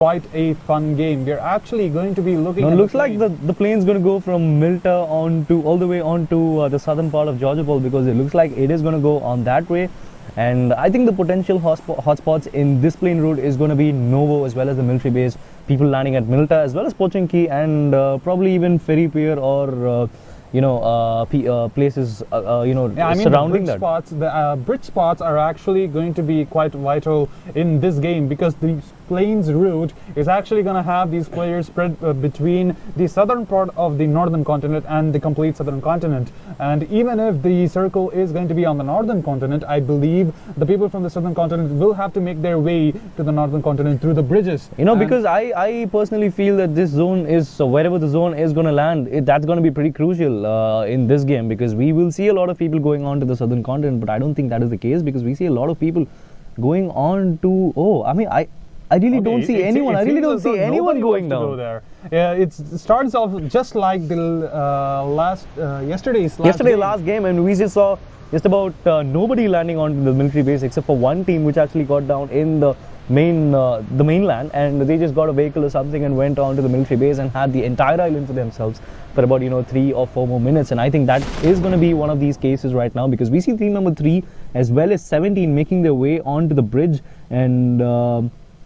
quite a fun game. We're actually going to be looking at looks like the plane's going to go from Milta all the way on to the southern part of Georgia Pole, because it looks like it is going to go on that way. And I think the potential hotspots in this plane route is going to be Novo as well as the military base, people landing at Milta as well as Pochinki, and probably even Ferry Pier or places surrounding that. The bridge spots are actually going to be quite vital in this game, because the plane's route is actually going to have these players spread between the southern part of the northern continent and the complete southern continent. And even if the circle is going to be on the northern continent, I believe the people from the southern continent will have to make their way to the northern continent through the bridges. Because I personally feel that this zone is, wherever the zone is going to land, that's going to be pretty crucial in this game, because we will see a lot of people going on to the southern continent, but I don't think that is the case, because we see a lot of people going on to, I really don't see anyone. I really don't see anyone going down. Go there. Yeah, it starts off just like the yesterday's last game, and we just saw just about nobody landing on the military base except for one team which actually got down in the mainland, and they just got a vehicle or something and went on to the military base and had the entire island for themselves for about 3 or 4 more minutes. And I think that is going to be one of these cases right now, because we see team number 3 as well as 17 making their way onto the bridge, and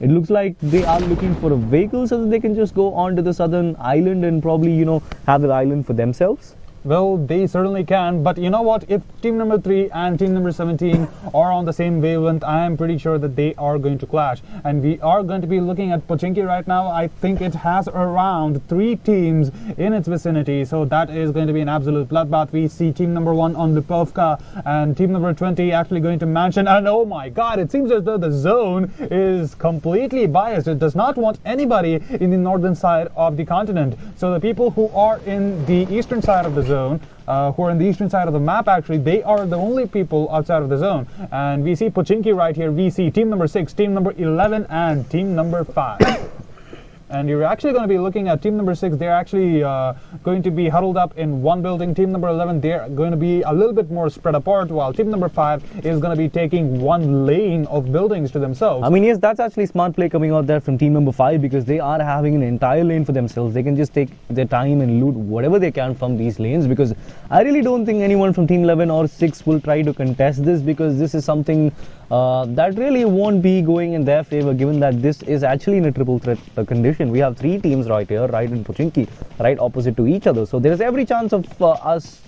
it looks like they are looking for a vehicle so that they can just go onto the southern island and probably have the island for themselves. Well, they certainly can, but you know what, if team number 3 and team number 17 are on the same wavelength, I am pretty sure that they are going to clash. And we are going to be looking at Pochinki right now. I think it has around 3 teams in its vicinity, so that is going to be an absolute bloodbath. We see team number 1 on Lipovka and team number 20 actually going to Mansion, and oh my god, it seems as though the zone is completely biased. It does not want anybody in the northern side of the continent. So the people who are in the eastern side of the zone, who are in the eastern side of the map, actually, they are the only people outside of the zone. And we see Pochinki right here. We see team number 6, team number 11, and team number 5. And you're actually going to be looking at team number 6. They're actually going to be huddled up in one building. Team number 11, they're going to be a little bit more spread apart, while team number 5 is going to be taking one lane of buildings to themselves. I mean, yes, that's actually smart play coming out there from team number 5, because they are having an entire lane for themselves. They can just take their time and loot whatever they can from these lanes, because I really don't think anyone from team 11 or 6 will try to contest this, because this is something that really won't be going in their favor, given that this is actually in a triple threat condition. We have 3 teams right here, right in Pochinki, right opposite to each other. So there is every chance of us,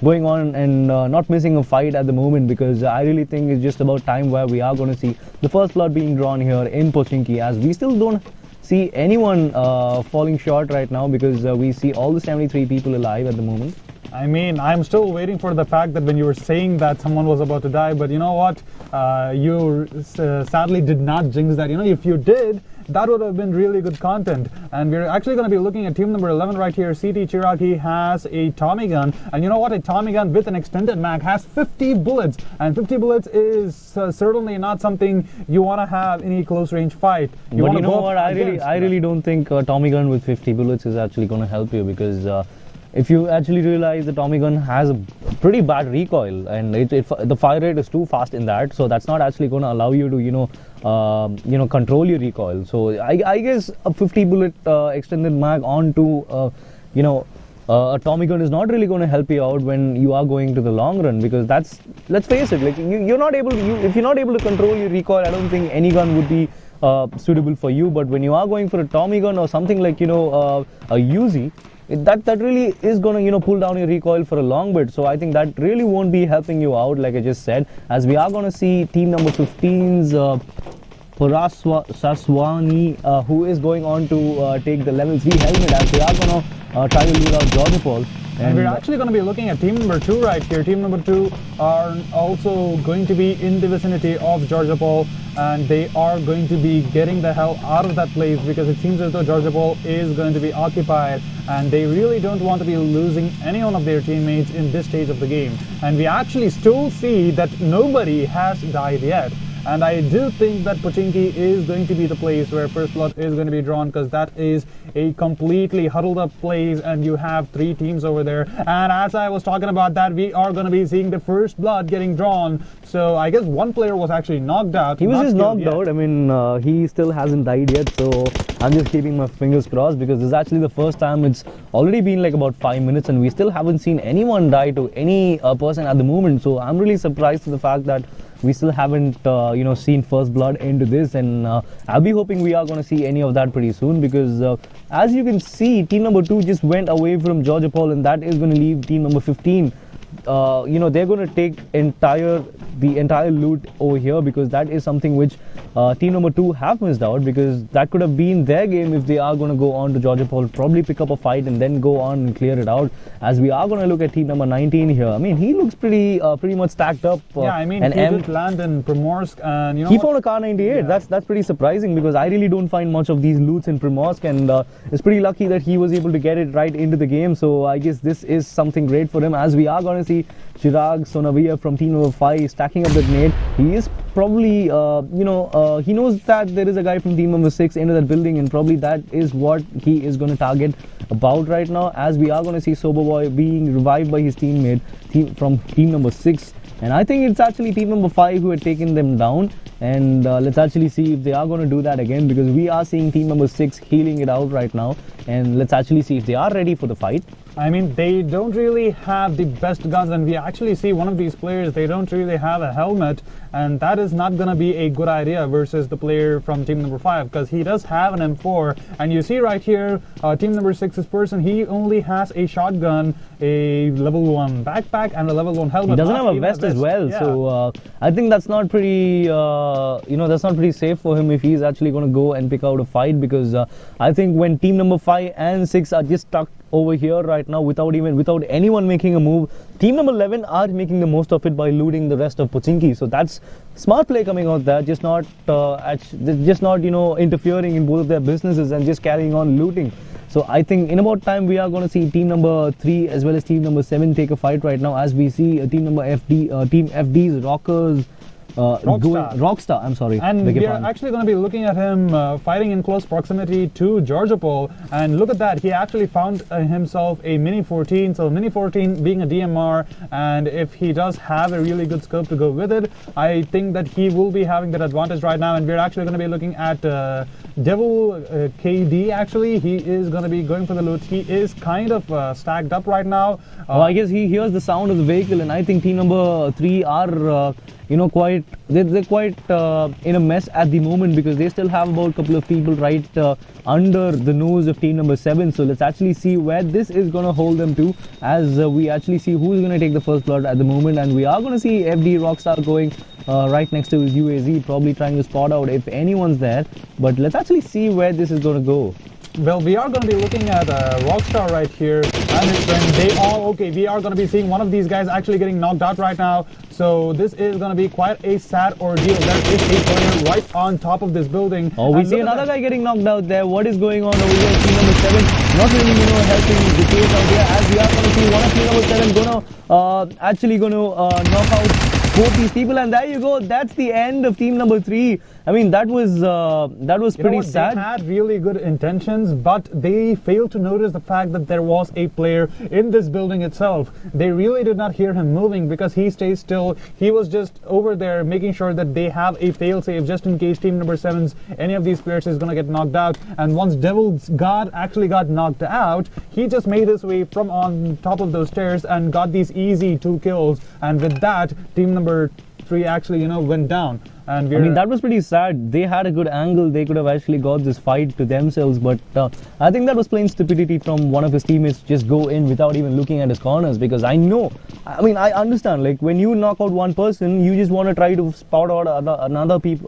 going on and not missing a fight at the moment, because I really think it's just about time where we are going to see the first blood being drawn here in Pochinki, as we still don't see anyone falling short right now, because we see all the 73 people alive at the moment. I mean, I'm still waiting for the fact that when you were saying that someone was about to die, but you know what? You sadly did not jinx that. If you did, that would have been really good content. And we're actually going to be looking at team number 11 right here. CT Cherokee has a Tommy gun, and you know what? A Tommy gun with an extended mag has 50 bullets, and 50 bullets is certainly not something you want to have in a close range fight. But you know what? I really don't think a Tommy gun with 50 bullets is actually going to help you, because if you actually realize the Tommy gun has a pretty bad recoil, and the fire rate is too fast in that, so that's not actually going to allow you to control your recoil. So I guess a 50 bullet extended mag onto a Tommy gun is not really going to help you out when you are going to the long run, because let's face it, like you're not able to, if you're not able to control your recoil, I don't think any gun would be suitable for you. But when you are going for a Tommy gun or something like a Uzi, that really is going to pull down your recoil for a long bit. So I think that really won't be helping you out, like I just said, as we are going to see team number 15's Saswani, who is going on to take the level 3 helmet, as they are going to try to leave out Georgia Pole. And we're actually going to be looking at team number 2 right here. Team number 2 are also going to be in the vicinity of Georgia Pole, and they are going to be getting the hell out of that place, because it seems as though Georgia Pole is going to be occupied, and they really don't want to be losing any one of their teammates in this stage of the game. And we actually still see that nobody has died yet. and I do think that Pochinki is going to be the place where first blood is going to be drawn, because that is a completely huddled up place and you have 3 teams over there. And as I was talking about that, we are going to be seeing the first blood getting drawn. So I guess one player was actually knocked out. He was just knocked out. I mean, he still hasn't died yet, so I'm just keeping my fingers crossed, because this is actually the first time. It's already been like about 5 minutes and we still haven't seen anyone die to any person at the moment. So I'm really surprised to the fact that we still haven't seen first blood into this, and I'll be hoping we are going to see any of that pretty soon, because as you can see, team number 2 just went away from Georgia Paul, and that is going to leave team number 15. They're going to take the entire loot over here, because that is something which team number 2 have missed out, because that could have been their game if they are going to go on to Georgia Paul, probably pick up a fight and then go on and clear it out. As we are going to look at team number 19 here, I mean, he looks pretty much stacked up. Yeah, I mean, he did land in Primorsk, and he found a Kar 98. Yeah. That's pretty surprising, because I really don't find much of these loots in Primorsk, and it's pretty lucky that he was able to get it right into the game. So I guess this is something great for him, as we are going to see Chirag Sonavia from team number 5 stacking up the grenade. He is probably, he knows that there is a guy from team number 6 into that building, and probably that is what he is going to target about right now, as we are going to see Soberboy being revived by his teammate from team number 6. And I think it's actually team number 5 who had taken them down. And let's actually see if they are going to do that again, because we are seeing team number 6 healing it out right now. And let's actually see if they are ready for the fight. I mean, they don't really have the best guns, and we actually see one of these players, they don't really have a helmet, and that is not going to be a good idea versus the player from team number 5, because he does have an M4, and you see right here, team number 6's person, he only has a shotgun, a level 1 backpack, and a level 1 helmet. He doesn't have a vest as well, yeah. So I think that's not pretty, that's not pretty safe for him if he's actually going to go and pick out a fight, because I think when team number 5 and 6 are just stuck over here right now without anyone making a move, team number 11 are making the most of it by looting the rest of Pochinki. So that's smart play coming out there, just not interfering in both of their businesses and just carrying on looting. So I think in about time we are going to see team number 3 as well as team number 7 take a fight right now, as we see team number team FD's Rockers Rockstar, I'm sorry. And we are actually going to be looking at him fighting in close proximity to Georgia Paul. And look at that, he actually found himself a Mini 14. So Mini 14 being a DMR, and if he does have a really good scope to go with it, I think that he will be having that advantage right now. And we're actually going to be looking at Devil KD. Actually, he is going to be going for the loot. He is kind of stacked up right now. I guess he hears the sound of the vehicle, and I think team number 3 are they're quite in a mess at the moment, because they still have about a couple of people right under the nose of team number 7. So let's actually see where this is going to hold them to, as we actually see who's going to take the first blood at the moment. And we are going to see FD Rockstar going right next to his UAZ, probably trying to spot out if anyone's there. But let's actually see where this is going to go. Well, we are going to be looking at Rockstar right here and his friend. We are going to be seeing one of these guys actually getting knocked out right now. So this is going to be quite a sad ordeal. There is a player right on top of this building. Oh, we see another guy getting knocked out there. What is going on over here? Team number 7 not really, helping the case out there, as we are going to see one of team number 7 actually going to knock out both these people. And there you go, that's the end of team number 3. I mean, that was pretty sad. They had really good intentions, but they failed to notice the fact that there was a player in this building itself. They really did not hear him moving, because he stays still. He was just over there making sure that they have a fail-safe just in case team number 7's any of these players is going to get knocked out. And once Devil's God actually got knocked out, he just made his way from on top of those stairs and got these easy 2 kills. And with that, team number 3 actually went down. And I mean, that was pretty sad. They had a good angle. They could have actually got this fight to themselves, but I think that was plain stupidity from one of his teammates to just go in without even looking at his corners, because I understand, like, when you knock out one person, you just want to try to spot out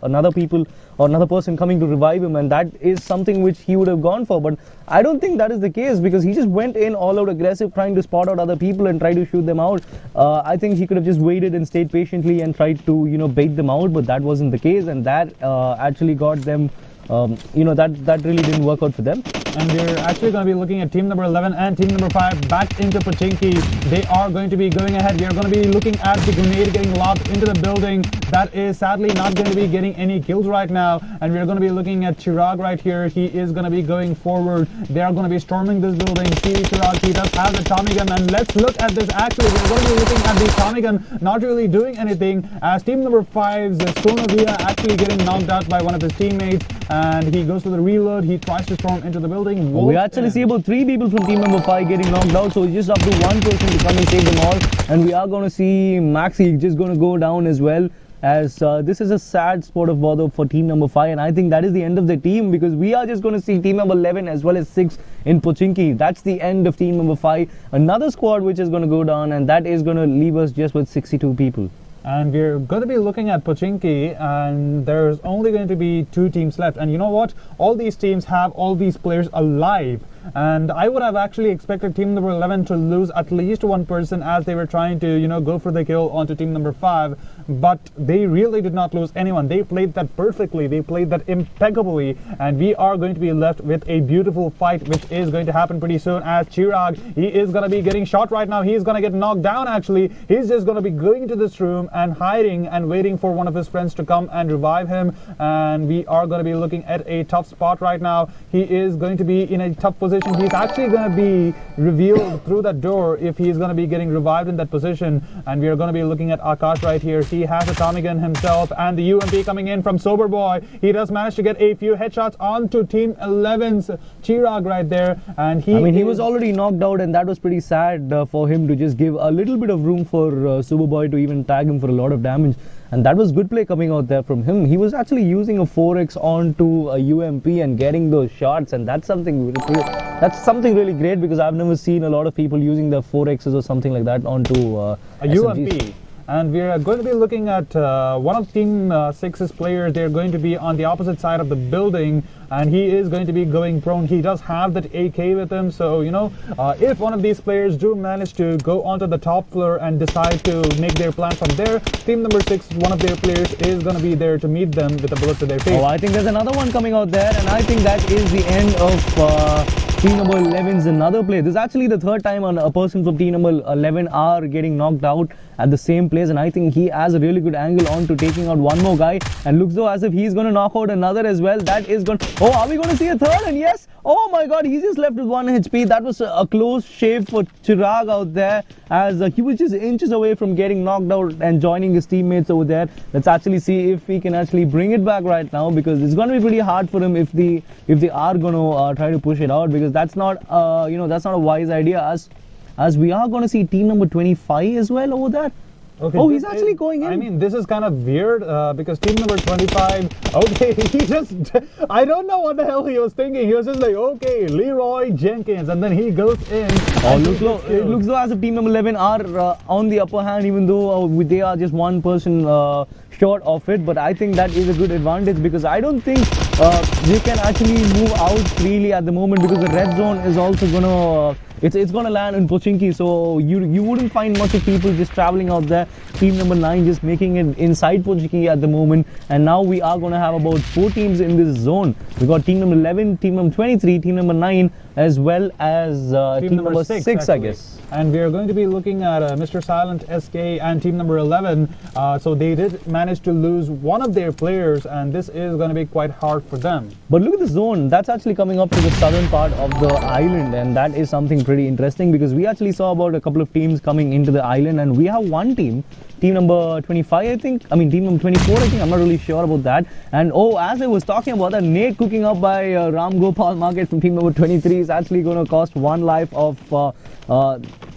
another person coming to revive him, and that is something which he would have gone for. But I don't think that is the case, because he just went in all out aggressive, trying to spot out other people and try to shoot them out. I think he could have just waited and stayed patiently and tried to bait them out, but that wasn't the case, and that actually got them that really didn't work out for them. And we're actually going to be looking at team number 11 and team number 5 back into Pochinki. They are going to be going ahead. We are going to be looking at the grenade getting lobbed into the building. That is sadly not going to be getting any kills right now. And we're going to be looking at Chirag right here. He is going to be going forward. They are going to be storming this building. See Chirag, he does have the Tommy gun. And let's look at this. Actually, we're going to be looking at the Tommy gun not really doing anything, as team number 5's Sonovia actually getting knocked out by one of his teammates. And he goes to the reload. He tries to storm into the building. We actually see about 3 people from team number 5 getting knocked out, so it's just up to one person to come and save them all. And we are going to see Maxi just going to go down as well, as this is a sad spot of bother for team number 5, and I think that is the end of the team, because we are just going to see team number 11 as well as 6 in Pochinki. That's the end of team number 5. Another squad which is going to go down, and that is going to leave us just with 62 people. And we're going to be looking at Pochinki, and there's only going to be 2 teams left. And you know what? All these teams have all these players alive. And I would have actually expected team number 11 to lose at least one person, as they were trying to, you know, go for the kill onto team number 5. But they really did not lose anyone. They played that perfectly. They played that impeccably. And we are going to be left with a beautiful fight, which is going to happen pretty soon, as Chirag, he is going to be getting shot right now. He is going to get knocked down actually. He's just going to be going to this room and hiding and waiting for one of his friends to come and revive him. And we are going to be looking at a tough spot right now. He is going to be in a tough position. He's actually going to be revealed through that door if he's going to be getting revived in that position. And we are going to be looking at Akash right here. He has a Tommy gun himself, and the UMP coming in from Sober Boy. He does manage to get a few headshots onto team 11's Chirag right there. And he was already knocked out, and that was pretty sad for him to just give a little bit of room for Sober Boy to even tag him for a lot of damage. And that was good play coming out there from him. He was actually using a 4x onto a UMP and getting those shots, and that's something really great, because I've never seen a lot of people using their 4x's or something like that onto a UMP. And we are going to be looking at one of Team 6's players. They're going to be on the opposite side of the building, and he is going to be going prone. He does have that AK with him, so you know, if one of these players do manage to go onto the top floor and decide to make their plan from there, team number 6, one of their players is going to be there to meet them with a bullet to their face. Oh, I think there's another one coming out there, and I think that is the end of team number 11's another play. This is actually the 3rd time a person from team number 11 are getting knocked out at the same place, and I think he has a really good angle on to taking out one more guy, and looks though as if he's going to knock out another as well. That is going to... Oh, are we going to see a 3rd? And yes, oh my god, he's just left with 1 HP. That was a close shave for Chirag out there, as he was just inches away from getting knocked out and joining his teammates over there. Let's actually see if he can actually bring it back right now, because it's going to be pretty hard for him if they are going to try to push it out, because that's not you know, that's not a wise idea, as we are going to see team number 25 as well over there. Okay, oh, he's actually going in. I mean, this is kind of weird, because team number 25, okay, he just, I don't know what the hell he was thinking. He was just like, okay, Leroy Jenkins, and then he goes in. Oh, it looks though as if team number 11 are on the upper hand, even though they are just 1 person short of it. But I think that is a good advantage, because I don't think they can actually move out freely at the moment, because the red zone is also going to... It's going to land in Pochinki, so you wouldn't find much of people just traveling out there. Team number 9 just making it inside Pochinki at the moment, and now we are going to have about 4 teams in this zone. We got team number 11, team number 23, team number 9, as well as team number 6 I guess. And we are going to be looking at Mr. Silent SK and team number 11. So they did manage to lose one of their players, and this is going to be quite hard for them. But look at the zone. That's actually coming up to the southern part of the island, and that is something pretty interesting, because we actually saw about a couple of teams coming into the island, and we have one team number 25 I think, I mean team number 24 I think, I'm not really sure about that. And oh, as I was talking about that nade cooking up by Ram Gopal Market from team number 23 is actually going to cost 1 life of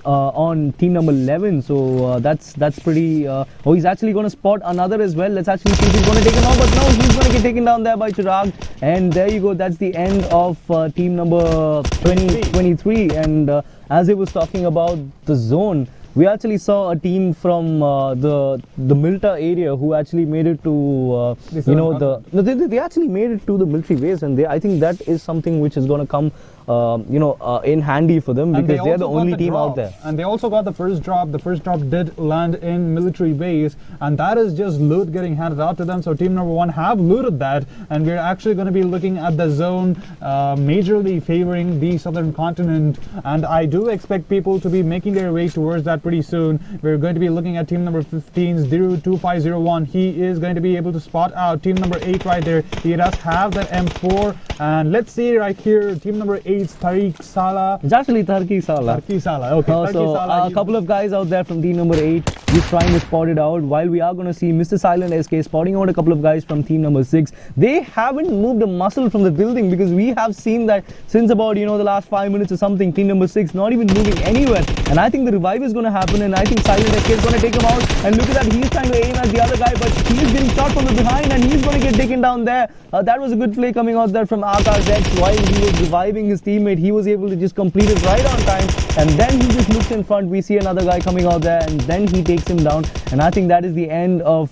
on team number 11, so that's pretty oh, he's actually going to spot another as well. Let's actually see if he's going to take him out, but no, he's going to get taken down there by Chirag. And there you go, that's the end of team number 23. And as I was talking about the zone, we actually saw a team from the Milta area who actually made it to you know, they actually made it to the military base, and I think that is something which is going to come in handy for them, because they're the only team out there. And they also got the first drop. The first drop did land in military base, and that is just loot getting handed out to them. So team number 1 have looted that, and we're actually going to be looking at the zone majorly favoring the southern continent, and I do expect people to be making their way towards that pretty soon. We're going to be looking at team number 15's 02501. He is going to be able to spot out team number 8 right there. He does have that M4, and let's see right here, team number 8's Tariq Sala. It's actually Tarki Sala. Tarki Sala, okay. So a couple of guys out there from team number 8 just trying to spot it out, while we are going to see Mr. Silent SK spotting out a couple of guys from team number 6. They haven't moved a muscle from the building, because we have seen that since about the last 5 minutes or something, team number 6 not even moving anywhere. And I think the revive is going to happen, and I think Silent SK is going to take him out. And look at that, he's trying to aim at the other guy, but he's getting shot from the behind, and he's going to get taken down there. That was a good play coming out there from Akash X. While he was reviving his teammate, he was able to just complete it right on time, and then he just looks in front. We see another guy coming out there, and then he takes him down. And I think that is the end of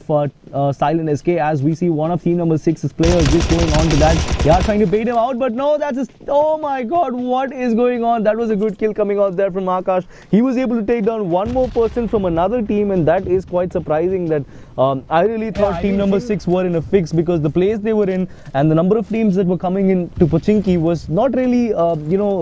Silent SK, as we see one of team number 6's players just going on to that. They are trying to bait him out, but no, that's just, oh my god, what is going on? That was a good kill coming out there from Akash. He was able to take down one more person from another team, and that is quite surprising. That I really thought team number 6 were in a fix, because the place they were in and the number of teams that were coming in to Pochinki was not really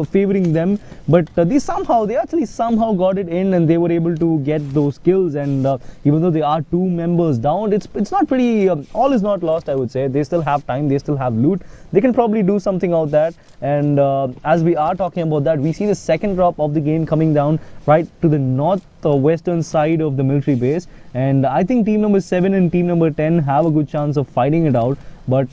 favoring them, but they actually somehow got it in, and they were able to get those kills. And even though they are 2 members down, it's not pretty, all is not lost, I would say. They still have time, they still have loot, they can probably do something out there. And as we are talking about that, we see the second drop of the game coming down right to the northwestern side of the military base, and I think team number 7 and team number 10 have a good chance of fighting it out, but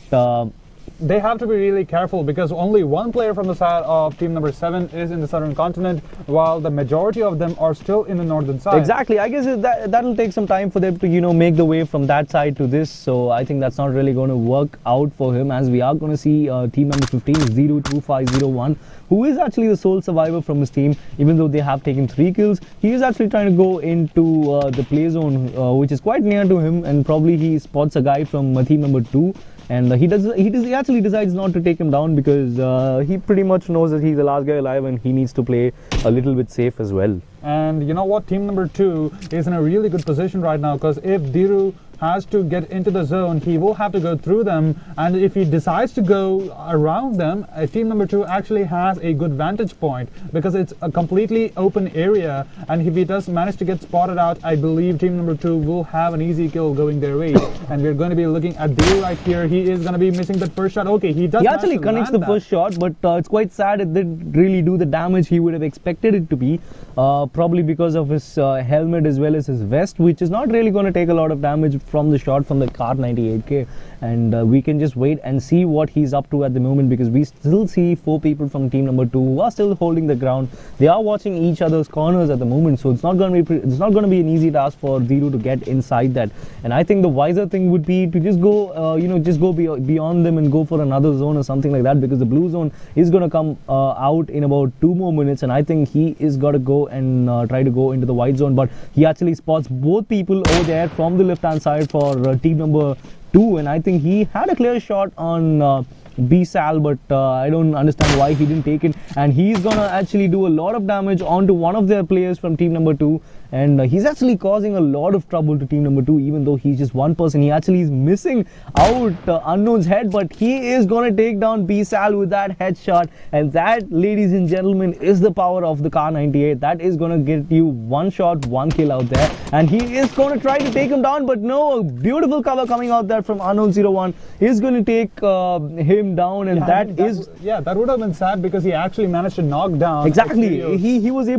they have to be really careful, because only one player from the side of team number 7 is in the southern continent, while the majority of them are still in the northern side. Exactly. I guess that'll take some time for them to make the way from that side to this, so I think that's not really going to work out for him, as we are going to see team number 15 02501, who is actually the sole survivor from his team. Even though they have taken 3 kills, he is actually trying to go into the play zone, which is quite near to him, and probably he spots a guy from team number 2. And he actually decides not to take him down, because he pretty much knows that he's the last guy alive, and he needs to play a little bit safe as well. And you know what, team number 2 is in a really good position right now, because if Dhiru has to get into the zone, he will have to go through them, and if he decides to go around them, team number 2 actually has a good vantage point, because it's a completely open area, and if he does manage to get spotted out, I believe team number 2 will have an easy kill going their way. And we're going to be looking at Dhiru right here. He is going to be missing that first shot. Okay, he actually connects the first shot, but it's quite sad it didn't really do the damage he would have expected it to be, probably because of his helmet as well as his vest, which is not really going to take a lot of damage from the shot from the Kar 98K. And we can just wait and see what he's up to at the moment, because we still see 4 people from team number 2 who are still holding the ground. They are watching each other's corners at the moment, so it's not going to be an easy task for Dhiru to get inside that. And I think the wiser thing would be to just go beyond them and go for another zone or something like that, because the blue zone is going to come out in about 2 more minutes, and I think he is got to go and try to go into the white zone. But he actually spots both people over there from the left hand side for team number 2, and I think he had a clear shot on B-Sal, but I don't understand why he didn't take it, and he's gonna actually do a lot of damage onto one of their players from team number 2, and he's actually causing a lot of trouble to team number 2. Even though he's just one person, he actually is missing out Unknown's head, but he is gonna take down B-Sal with that headshot, and that, ladies and gentlemen, is the power of the Kar 98. That is gonna get you 1 shot, 1 kill out there, and he is gonna try to take him down, but no, a beautiful cover coming out there from Unknown01 is gonna take him down, and that would have been sad, because he actually managed to knock down. Exactly, he was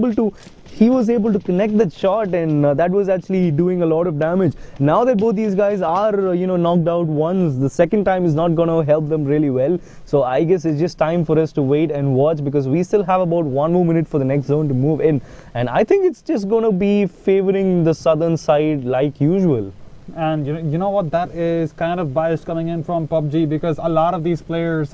able to connect that shot, and that was actually doing a lot of damage. Now that both these guys are knocked out once, the second time is not going to help them really well. So I guess it's just time for us to wait and watch, because we still have about 1 more minute for the next zone to move in, and I think it's just going to be favoring the southern side like usual. And you know what, that is kind of bias coming in from PUBG, because a lot of these players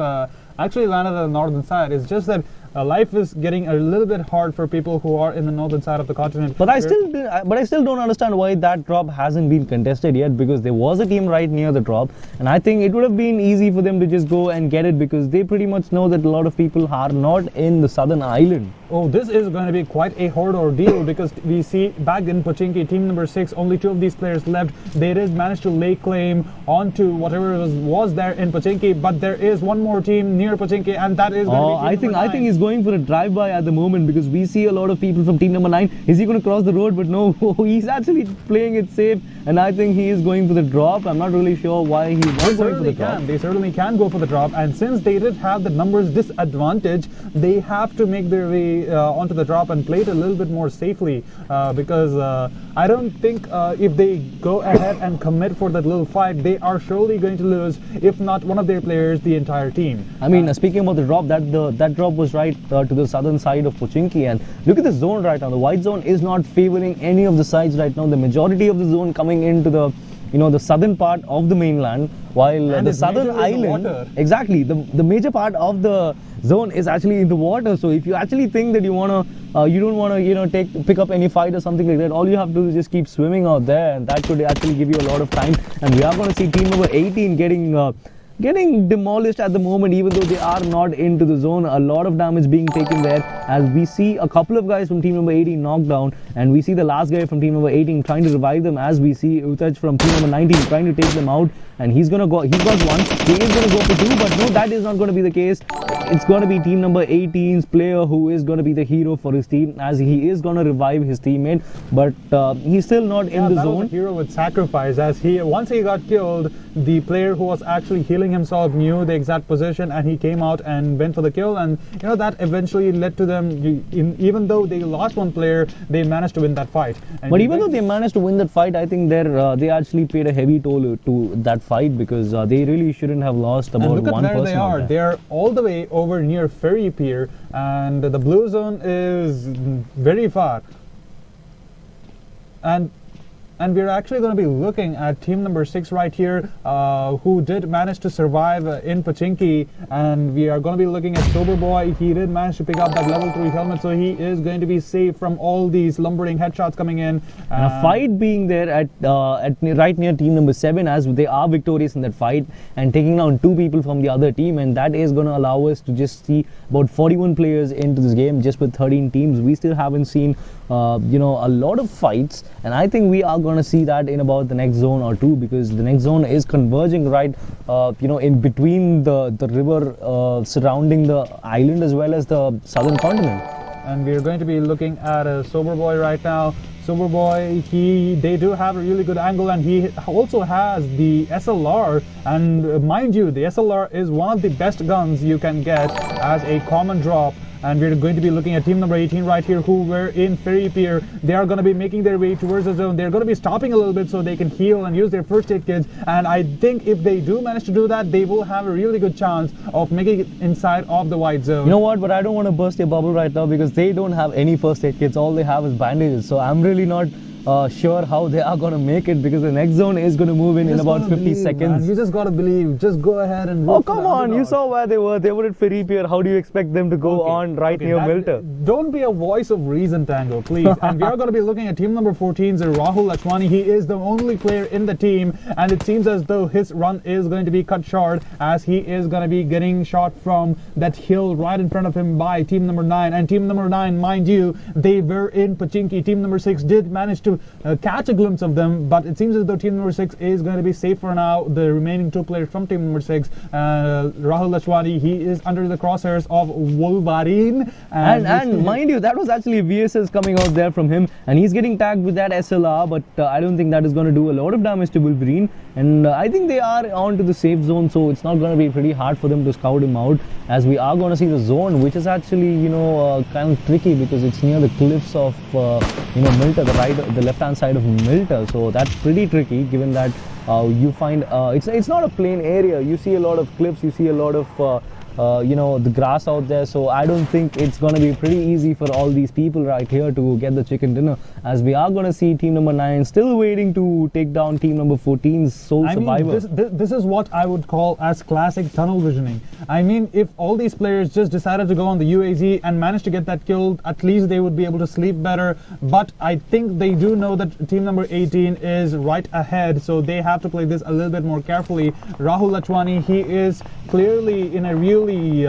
actually landed on the northern side. It's just that life is getting a little bit hard for people who are in the northern side of the continent. But I still don't understand why that drop hasn't been contested yet, because there was a team right near the drop, and I think it would have been easy for them to just go and get it, because they pretty much know that a lot of people are not in the southern island. Oh, this is going to be quite a hard ordeal, because we see back in Pochinki, team number 6, only 2 of these players left. They did manage to lay claim onto whatever was there in Pochinki, but there is one more team near Pochinki, and that is going to be team I think he's going for a drive-by at the moment, because we see a lot of people from team number 9. Is he going to cross the road? But no, he's actually playing it safe, and I think he is going for the drop. I'm not really sure why he's not going for the drop. They certainly can go for the drop, and since they did have the numbers disadvantage, they have to make their way onto the drop and play it a little bit more safely, because I don't think if they go ahead and commit for that little fight, they are surely going to lose, if not one of their players, the entire team. I mean, speaking about the drop, that drop was right to the southern side of Pochinki, and look at the zone right now. The white zone is not favoring any of the sides right now. The majority of the zone coming into the the southern part of the mainland, while the southern island, exactly, the major part of the zone is actually in the water. So if you actually think that you don't want to pick up any fight or something like that, all you have to do is just keep swimming out there, and that could actually give you a lot of time. And we are going to see team number 18 getting demolished at the moment, even though they are not into the zone. A lot of damage being taken there, as we see a couple of guys from team number 18 knocked down, and we see the last guy from team number 18 trying to revive them, as we see Utaj from team number 19 trying to take them out, and he's got one, he is going to go for 2, but no, that is not going to be the case. It's going to be team number 18's player who is going to be the hero for his team, as he is going to revive his teammate, but he's still not in the zone. Was a hero with sacrifice, as once he got killed, the player who was actually healing himself knew the exact position, and he came out and went for the kill, and that eventually led to them, even though they lost one player, they managed to win that fight. And but even though they managed to win that fight, I think they actually paid a heavy toll to that fight, because they really shouldn't have lost about one person. And look at where they are. They're all the way over near Ferry Pier, and the blue zone is very far. And we're actually going to be looking at team number 6 right here, who did manage to survive in Pochinki, and we are going to be looking at Sober Boy. He did manage to pick up that level 3 helmet, so he is going to be safe from all these lumbering headshots coming in. And a fight being there at right near team number 7, as they are victorious in that fight and taking down 2 people from the other team, and that is going to allow us to just see about 41 players into this game, just with 13 teams. We still haven't seen a lot of fights, and I think we are going to see that in about the next zone or 2, because the next zone is converging right in between the river surrounding the island as well as the southern continent. And we're going to be looking at a Sober Boy right now. Sober Boy, they do have a really good angle, and he also has the SLR, and mind you, the SLR is one of the best guns you can get as a common drop. And we're going to be looking at team number 18 right here, who were in Ferry Pier. They are going to be making their way towards the zone. They're going to be stopping a little bit so they can heal and use their first aid kits. And I think if they do manage to do that, they will have a really good chance of making it inside of the white zone. You know what? But I don't want to burst your bubble right now, because they don't have any first aid kits. All they have is bandages. So I'm really not sure how they are going to make it, because the next zone is going to move in about 50 seconds. Man. You just got to believe. Just go ahead and oh, come on. You saw where they were. They were at Ferry Pier. How do you expect them to go on right near Milter? Don't be a voice of reason, Tango, please. And we are going to be looking at team number 14's Rahul Lachwani. He is the only player in the team, and it seems as though his run is going to be cut short, as he is going to be getting shot from that hill right in front of him by team number 9. And team number 9, mind you, they were in Pochinki. Team number 6 did manage to catch a glimpse of them, but it seems as though team number 6 is going to be safe for now. The remaining 2 players from team number 6, Rahul Lachwani, he is under the crosshairs of Wolverine, and mind you, that was actually VSS coming out there from him, and he's getting tagged with that SLR, but I don't think that is going to do a lot of damage to Wolverine. And I think they are on to the safe zone, so it's not going to be pretty hard for them to scout him out, as we are going to see the zone, which is actually kind of tricky, because it's near the cliffs of Milter, the left hand side of Milter. So that's pretty tricky, given that you find it's not a plain area. You see a lot of cliffs, you see a lot of the grass out there. So I don't think it's going to be pretty easy for all these people right here to get the chicken dinner, as we are going to see team number 9 still waiting to take down team number 14's sole survivor. This is what I would call as classic tunnel visioning. I mean, if all these players just decided to go on the UAZ and managed to get that kill, at least they would be able to sleep better. But I think they do know that team number 18 is right ahead, so they have to play this a little bit more carefully. Rahul Lachwani, he is clearly in a really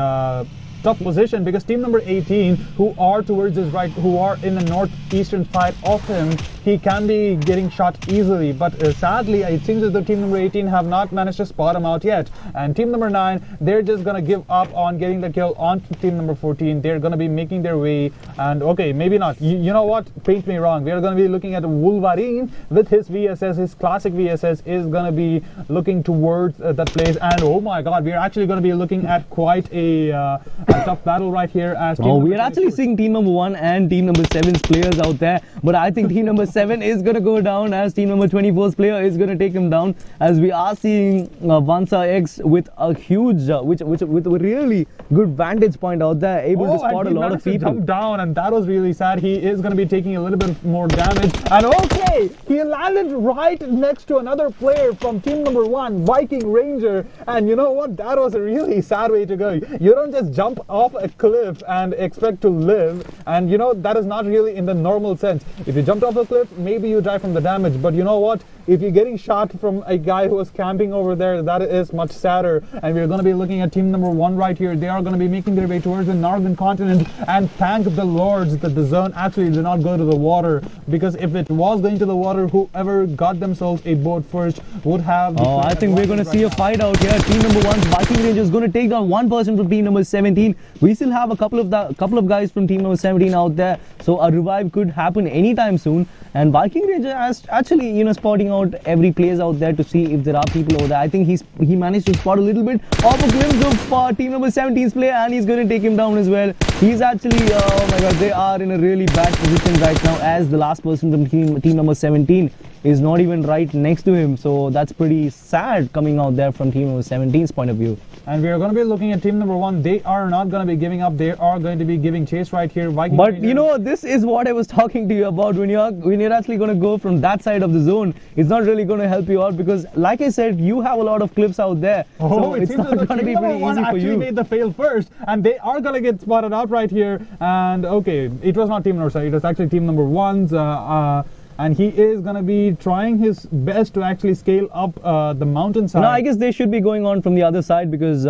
tough position, because team number 18, who are towards his right, who are in the northeastern side of him, he can be getting shot easily. But sadly, it seems as though team number 18 have not managed to spot him out yet. And team number 9, they're just going to give up on getting the kill on team number 14. They're going to be making their way, and okay, maybe not. You know what? Paint me wrong. We're going to be looking at Wolverine with his VSS, his classic VSS is going to be looking towards that place. And oh my god, we're actually going to be looking at quite a tough battle right here. As we are actually seeing team number 1 and team number 7's players out there, but I think team number 7 is going to go down, as team number 24's player is going to take him down, as we are seeing Vansa X with a huge with a really good vantage point out there, able to spot a lot of people. Jump down, and that was really sad. He is going to be taking a little bit more damage, and okay, he landed right next to another player from team number 1, Viking Ranger. And you know what, that was a really sad way to go. You don't just jump off a cliff and expect to live, and you know, that is not really in the normal sense. If you jumped off a cliff, maybe you die from the damage, but you know what, if you're getting shot from a guy who was camping over there, that is much sadder. And we're going to be looking at team number 1 right here. They are going to be making their way towards the northern continent, and thank the lords that the zone actually did not go to the water, because if it was going to the water, whoever got themselves a boat first would have... I think we're going to see a fight out here. Team number 1's Viking Ranger is going to take down one person from team number 17. We still have a couple of guys from team number 17 out there, so a revive could happen anytime soon. And Viking Ranger is actually, spotting out every place out there to see if there are people over there. I think he managed to spot a little bit of a glimpse of team number 17's player, and he's going to take him down as well. He's actually, oh my god, they are in a really bad position right now, as the last person from team number 17 is not even right next to him. So that's pretty sad coming out there from team number 17's point of view. And we are going to be looking at team number 1. They are not going to be giving up. They are going to be giving chase right here. Viking but you know, this is what I was talking to you about. When you're actually going to go from that side of the zone, it's not really going to help you out, because like I said, you have a lot of clips out there. Oh, so it's not going to be pretty easy for you. Actually made the fail first, and they are going to get spotted out right here. And okay, it was not team number 7. It was actually team number 1's. And he is going to be trying his best to actually scale up the mountainside. No, I guess they should be going on from the other side, because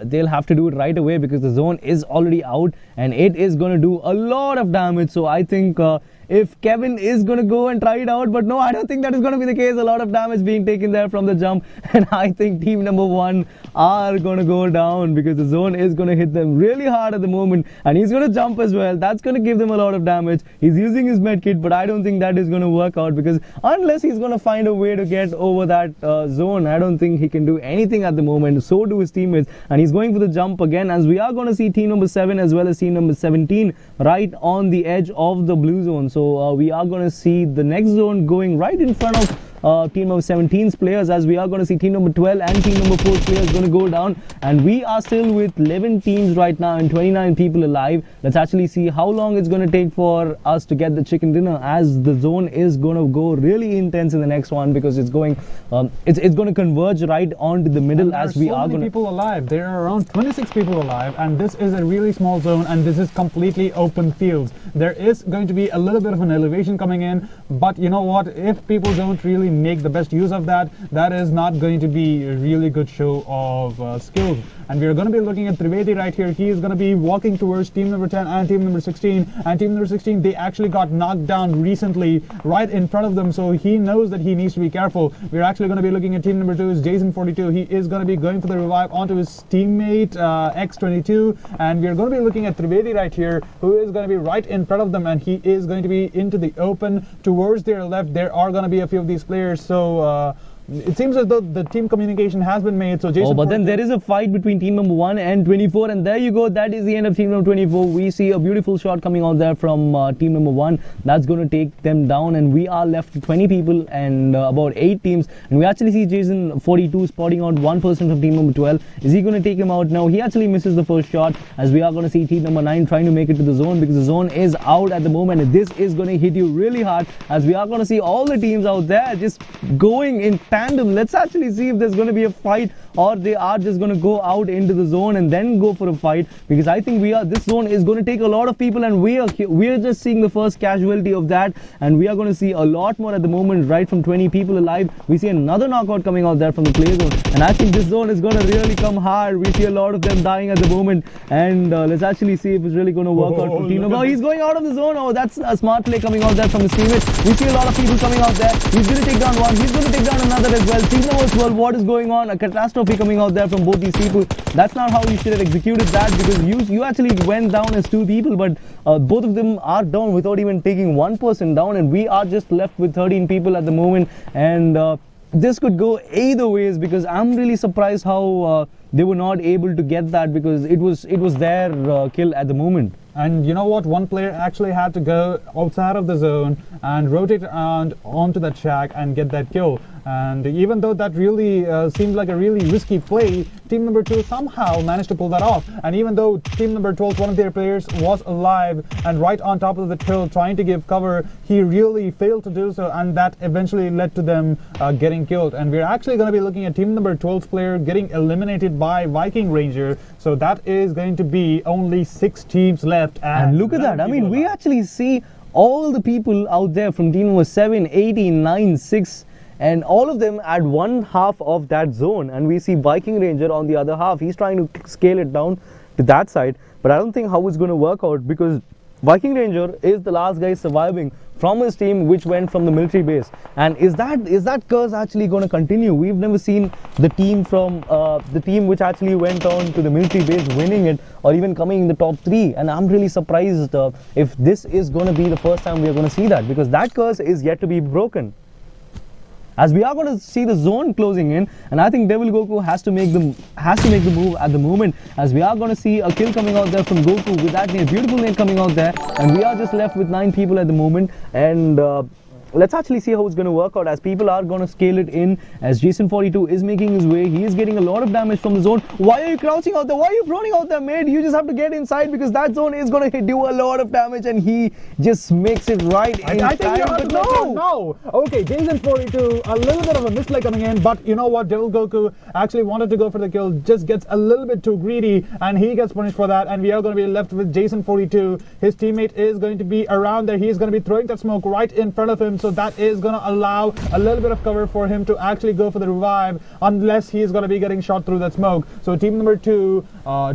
they'll have to do it right away, because the zone is already out and it is going to do a lot of damage. So I think if Kevin is going to go and try it out, but no, I don't think that is going to be the case. A lot of damage being taken there from the jump, and I think team number 1 are going to go down, because the zone is going to hit them really hard at the moment, and he's going to jump as well. That's going to give them a lot of damage. He's using his medkit, but I don't think that is going to work out, because unless he's going to find a way to get over that zone, I don't think he can do anything at the moment. So do his teammates, and he's going for the jump again, as we are going to see team number 7 as well as team number 17 right on the edge of the blue zone. So we are going to see the next zone going right in front of team number 17's players, as we are going to see team number 12 and team number 4 players going to go down, and we are still with 11 teams right now and 29 people alive. Let's actually see how long it's going to take for us to get the chicken dinner, as the zone is going to go really intense in the next one, because it's going it's going to converge right onto the middle, as we are going to... people alive. There are around 26 people alive, and this is a really small zone, and this is completely open fields. There is going to be a little bit of an elevation coming in, but you know what, if people don't really make the best use of that, that is not going to be a really good show of skills. And we are going to be looking at Trivedi right here. He is going to be walking towards team number 10 and team number 16, and team number 16, they actually got knocked down recently right in front of them, so he knows that he needs to be careful. We're actually going to be looking at team number 2 is Jason42. He is going to be going for the revive onto his teammate X22, and we are going to be looking at Trivedi right here, who is going to be right in front of them, and he is going to be into the open towards their left. There are going to be a few of these players, so it seems as though the team communication has been made. So Jason, but then there is a fight between team number 1 and 24, and there you go. That is the end of team number 24. We see a beautiful shot coming out there from team number 1. That's going to take them down, and we are left with 20 people and about 8 teams. And we actually see Jason 42 spotting out one person from team number 12. Is he going to take him out? No, he actually misses the first shot, as we are going to see team number 9 trying to make it to the zone, because the zone is out at the moment, and this is going to hit you really hard, as we are going to see all the teams out there just going in tandem. Let's actually see if there's going to be a fight, or they are just going to go out into the zone and then go for a fight, because I think this zone is going to take a lot of people, and we are just seeing the first casualty of that, and we are going to see a lot more at the moment. Right from 20 people alive, we see another knockout coming out there from the play zone, and I think this zone is going to really come hard. We see a lot of them dying at the moment, and let's actually see if it's really going to work out for team number. Oh, he's going out of the zone. Oh, that's a smart play coming out there from his teammates. We see a lot of people coming out there. He's going to take down one. He's going to take down another as well. Team number 12, what is going on? A catastrophe coming out there from both these people. That's not how you should have executed that, because you actually went down as 2 people, but both of them are down without even taking one person down, and we are just left with 13 people at the moment. And this could go either ways, because I'm really surprised how they were not able to get that, because it was their kill at the moment. And you know what? One player actually had to go outside of the zone and rotate around onto that shack and get that kill. And even though that really seemed like a really risky play, team number 2 somehow managed to pull that off. And even though team number 12, one of their players, was alive and right on top of the hill trying to give cover, he really failed to do so, and that eventually led to them getting killed. And we're actually going to be looking at team number 12's player getting eliminated by Viking Ranger. So that is going to be only 6 teams left. And look at that. I mean, we actually see all the people out there from team number 7, 18, 9, 6, and all of them at one half of that zone. And we see Viking Ranger on the other half. He's trying to scale it down to that side, but I don't think how it's going to work out, because Viking Ranger is the last guy surviving from his team, which went from the military base. And is that curse actually going to continue? We've never seen the team from the team which actually went on to the military base winning it, or even coming in the top 3. And I'm really surprised if this is going to be the first time we are going to see that, because that curse is yet to be broken. As we are going to see the zone closing in, and I think Devil Goku has to make the move at the moment, as we are going to see a kill coming out there from Goku with that beautiful name coming out there, and we are just left with 9 people at the moment. And let's actually see how it's going to work out, as people are going to scale it in, as Jason 42 is making his way. He is getting a lot of damage from the zone. Why are you crouching out there? Why are you proning out there, mate? You just have to get inside, because that zone is going to hit you a lot of damage, and he just makes it right in time. I think you have to no. Okay, Jason 42, a little bit of a misplay coming in, but you know what? Devil Goku actually wanted to go for the kill, just gets a little bit too greedy, and he gets punished for that, and we are going to be left with Jason 42. His teammate is going to be around there. He is going to be throwing that smoke right in front of him, so that is going to allow a little bit of cover for him to actually go for the revive, unless he is going to be getting shot through that smoke. So team number 2,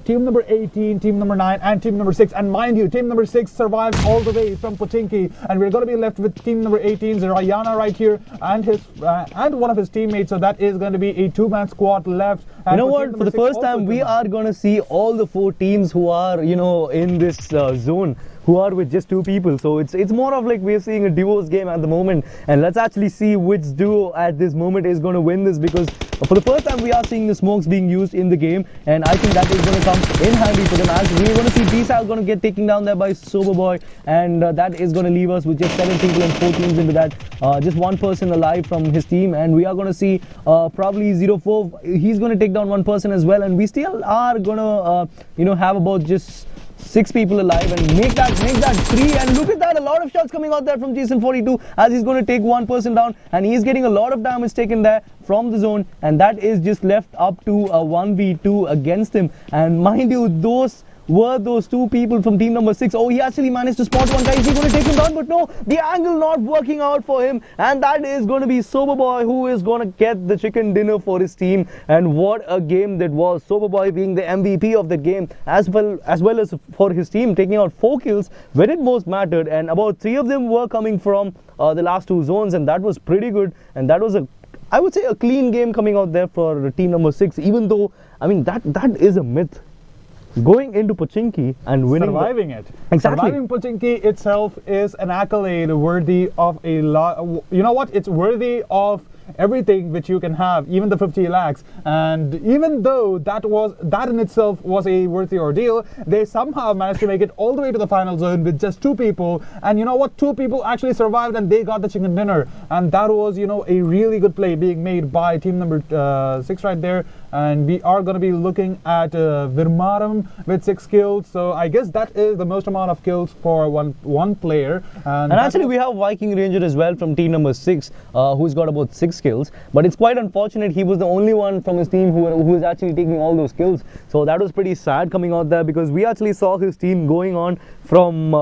team number 18, team number 9, and team number 6, and mind you, team number 6 survived all the way from Pochinki, and we're going to be left with team number 18, Rayana right here, and his and one of his teammates. So that is going to be a 2-man squad left. And you know what? For the first time, we are going to see all the 4 teams who are, in this zone, who are with just 2 people. So it's more of like we're seeing a duos game at the moment, and let's actually see which duo at this moment is going to win this, because for the first time we are seeing the smokes being used in the game, and I think that is going to come in handy for them, as we're going to see D-Sal going to get taken down there by Soberboy, and that is going to leave us with just 7 people and 4 teams into that, just 1 person alive from his team. And we are going to see probably 0-4, he's going to take down 1 person as well, and we still are going to have about just 6 people alive and make that 3. And look at that, a lot of shots coming out there from Jason 42, as he's going to take 1 person down, and he's getting a lot of damage taken there from the zone, and that is just left up to a 1v2 against him. And mind you, those were those 2 people from team number 6. Oh, he actually managed to spot one guy. Is he going to take him down? But no, the angle not working out for him, and that is going to be Soberboy who is going to get the chicken dinner for his team. And what a game that was, Soberboy being the MVP of the game, as well as for his team, taking out 4 kills when it most mattered, and about 3 of them were coming from the last 2 zones, and that was pretty good. And that was I would say a clean game coming out there for team number 6, even though, I mean, that is a myth. Going into Pochinki and winning, surviving it. Exactly. Surviving Pochinki itself is an accolade worthy of a lot. You know what? It's worthy of everything which you can have, even the 50 lakhs. And even though that in itself was a worthy ordeal, they somehow managed to make it all the way to the final zone with just 2 people. And you know what? 2 people actually survived and they got the chicken dinner. And that was, you know, a really good play being made by team number 6 right there. And we are going to be looking at Virmaram with 6 kills. So I guess that is the most amount of kills for one player. And actually we have Viking Ranger as well from team number 6, who's got about 6 kills. But it's quite unfortunate he was the only one from his team who was actually taking all those kills. So that was pretty sad coming out there, because we actually saw his team going on from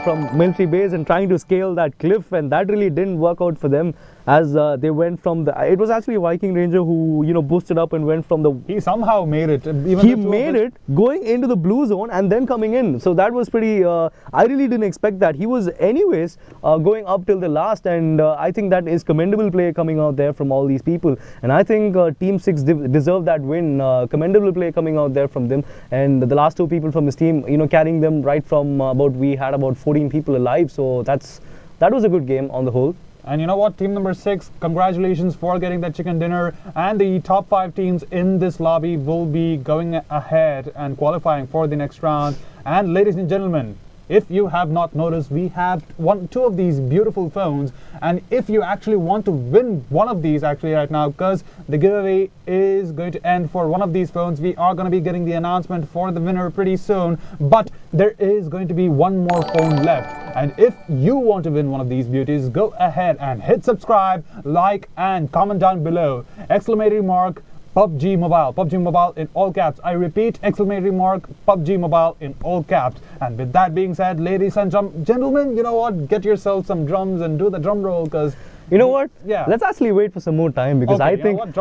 from military base and trying to scale that cliff, and that really didn't work out for them, as they went from the, it was actually Viking Ranger who, you know, boosted up and went from the, he somehow made it. He made it going into the blue zone and then coming in. So that was pretty, I really didn't expect that. He was anyways going up till the last, and I think that is commendable play coming out there from all these people. And I think team 6 deserved that win. Commendable play coming out there from them, and the last 2 people from his team, you know, carrying them right from we had about 14 people alive. So that was a good game on the whole. And you know what, team number 6, congratulations for getting that chicken dinner. And the top 5 teams in this lobby will be going ahead and qualifying for the next round. And ladies and gentlemen, if you have not noticed, we have 2 of these beautiful phones. And if you actually want to win one of these actually right now, because the giveaway is going to end for one of these phones, we are going to be getting the announcement for the winner pretty soon. But there is going to be one more phone left. And if you want to win one of these beauties, go ahead and hit subscribe, like, and comment down below. Exclamatory mark PUBG Mobile in all caps. I repeat, exclamatory mark PUBG Mobile in all caps. And with that being said, ladies and gentlemen, you know what, get yourself some drums and do the drum roll, because you know what? Yeah. Let's actually wait for some more time, because okay,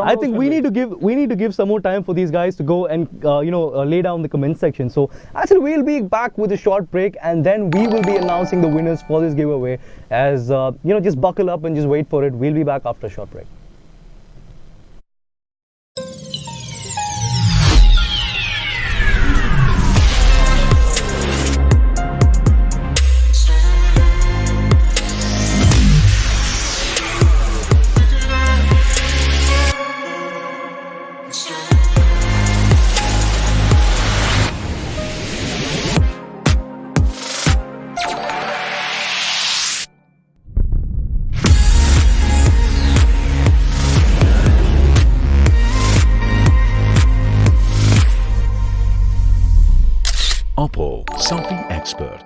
I think we need to give some more time for these guys to go and lay down the comment section. So actually we'll be back with a short break, and then we will be announcing the winners for this giveaway. As just buckle up and just wait for it. We'll be back after a short break. Oppo, something expert.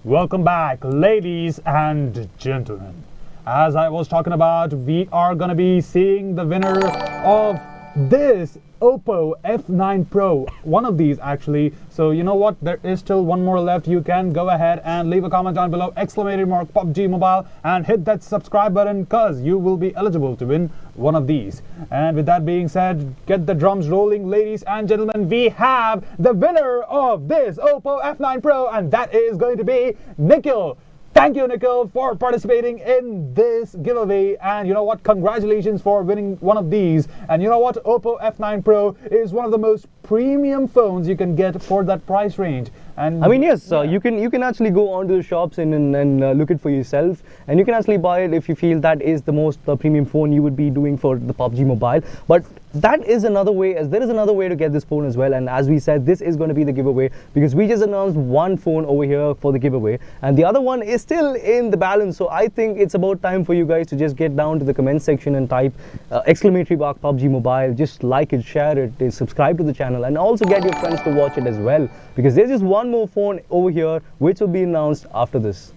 Welcome back, ladies and gentlemen. As I was talking about, we are going to be seeing the winner of this Oppo F9 Pro, one of these actually. So you know what, there is still one more left. You can go ahead and leave a comment down below, exclamatory mark PUBG Mobile, and hit that subscribe button, because you will be eligible to win one of these. And with that being said, get the drums rolling, ladies and gentlemen. We have the winner of this Oppo F9 Pro, and that is going to be Nikhil. Thank you, Nikhil, for participating in this giveaway. And you know what? Congratulations for winning one of these. And you know what? Oppo F9 Pro is one of the most premium phones you can get for that price range. And I mean, yes, you can actually go onto the shops and look it for yourself, and you can actually buy it if you feel that is the most premium phone you would be doing for the PUBG Mobile. But that is another way, as there is another way to get this phone as well. And as we said, this is going to be the giveaway, because we just announced one phone over here for the giveaway, and the other one is still in the balance. So I think it's about time for you guys to just get down to the comment section and type exclamatory mark PUBG Mobile. Just like it, share it, subscribe to the channel, and also get your friends to watch it as well, because there's just one more phone over here which will be announced after this.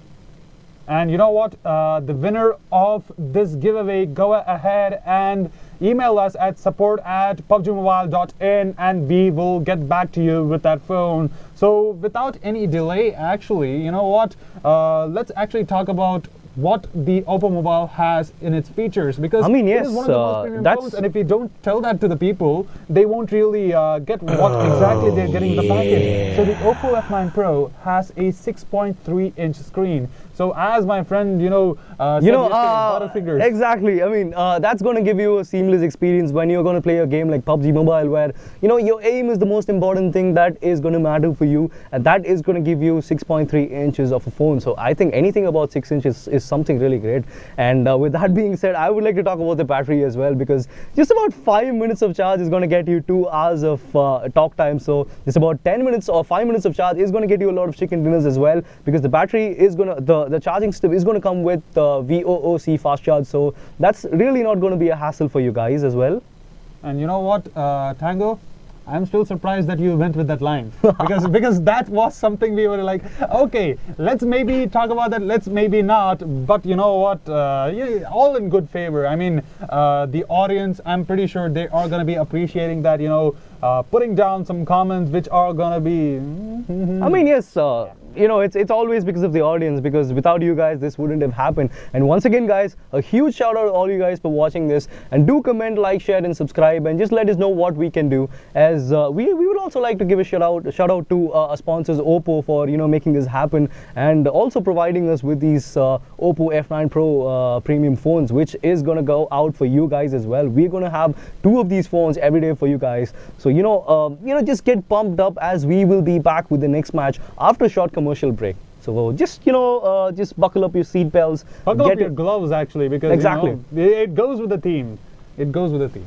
And you know what, the winner of this giveaway, go ahead and email us at support@pubgmobile.in, and we will get back to you with that phone. So without any delay, actually, you know what, let's actually talk about what the Oppo Mobile has in its features, because I mean, it yes, is one of the most premium that's phones, and if you don't tell that to the people, they won't really get what exactly they're getting in the package. So the Oppo F9 Pro has a 6.3-inch screen. So as my friend, said yesterday, Butterfingers. Exactly. I mean, that's going to give you a seamless experience when you're going to play a game like PUBG Mobile, where your aim is the most important thing that is going to matter for you, and that is going to give you 6.3 inches of a phone. So I think anything about 6 inches is something really great. And with that being said, I would like to talk about the battery as well, because just about 5 minutes of charge is going to get you 2 hours of talk time. So just about 10 minutes or 5 minutes of charge is going to get you a lot of chicken dinners as well, because the battery is going to the charging step is going to come with VOOC fast charge, so that's really not going to be a hassle for you guys as well. And you know what, Tango, I'm still surprised that you went with that line, because that was something we were like, okay, let's maybe talk about that, let's maybe not, but you know what, yeah, all in good favor. I mean, the audience, I'm pretty sure they are going to be appreciating that, putting down some comments which are going to be I mean, yes, it's always because of the audience, because without you guys this wouldn't have happened. And once again, guys, a huge shout out to all you guys for watching this, and do comment, like, share and subscribe, and just let us know what we can do, as we would also like to give a shout out to our sponsors Oppo for making this happen, and also providing us with these Oppo F9 Pro premium phones, which is going to go out for you guys as well. We're going to have 2 of these phones every day for you guys, so just get pumped up, as we will be back with the next match after a short commercial break. So just just buckle up your seat belts, buckle up your gloves, actually, because exactly it goes with the theme. It goes with the theme.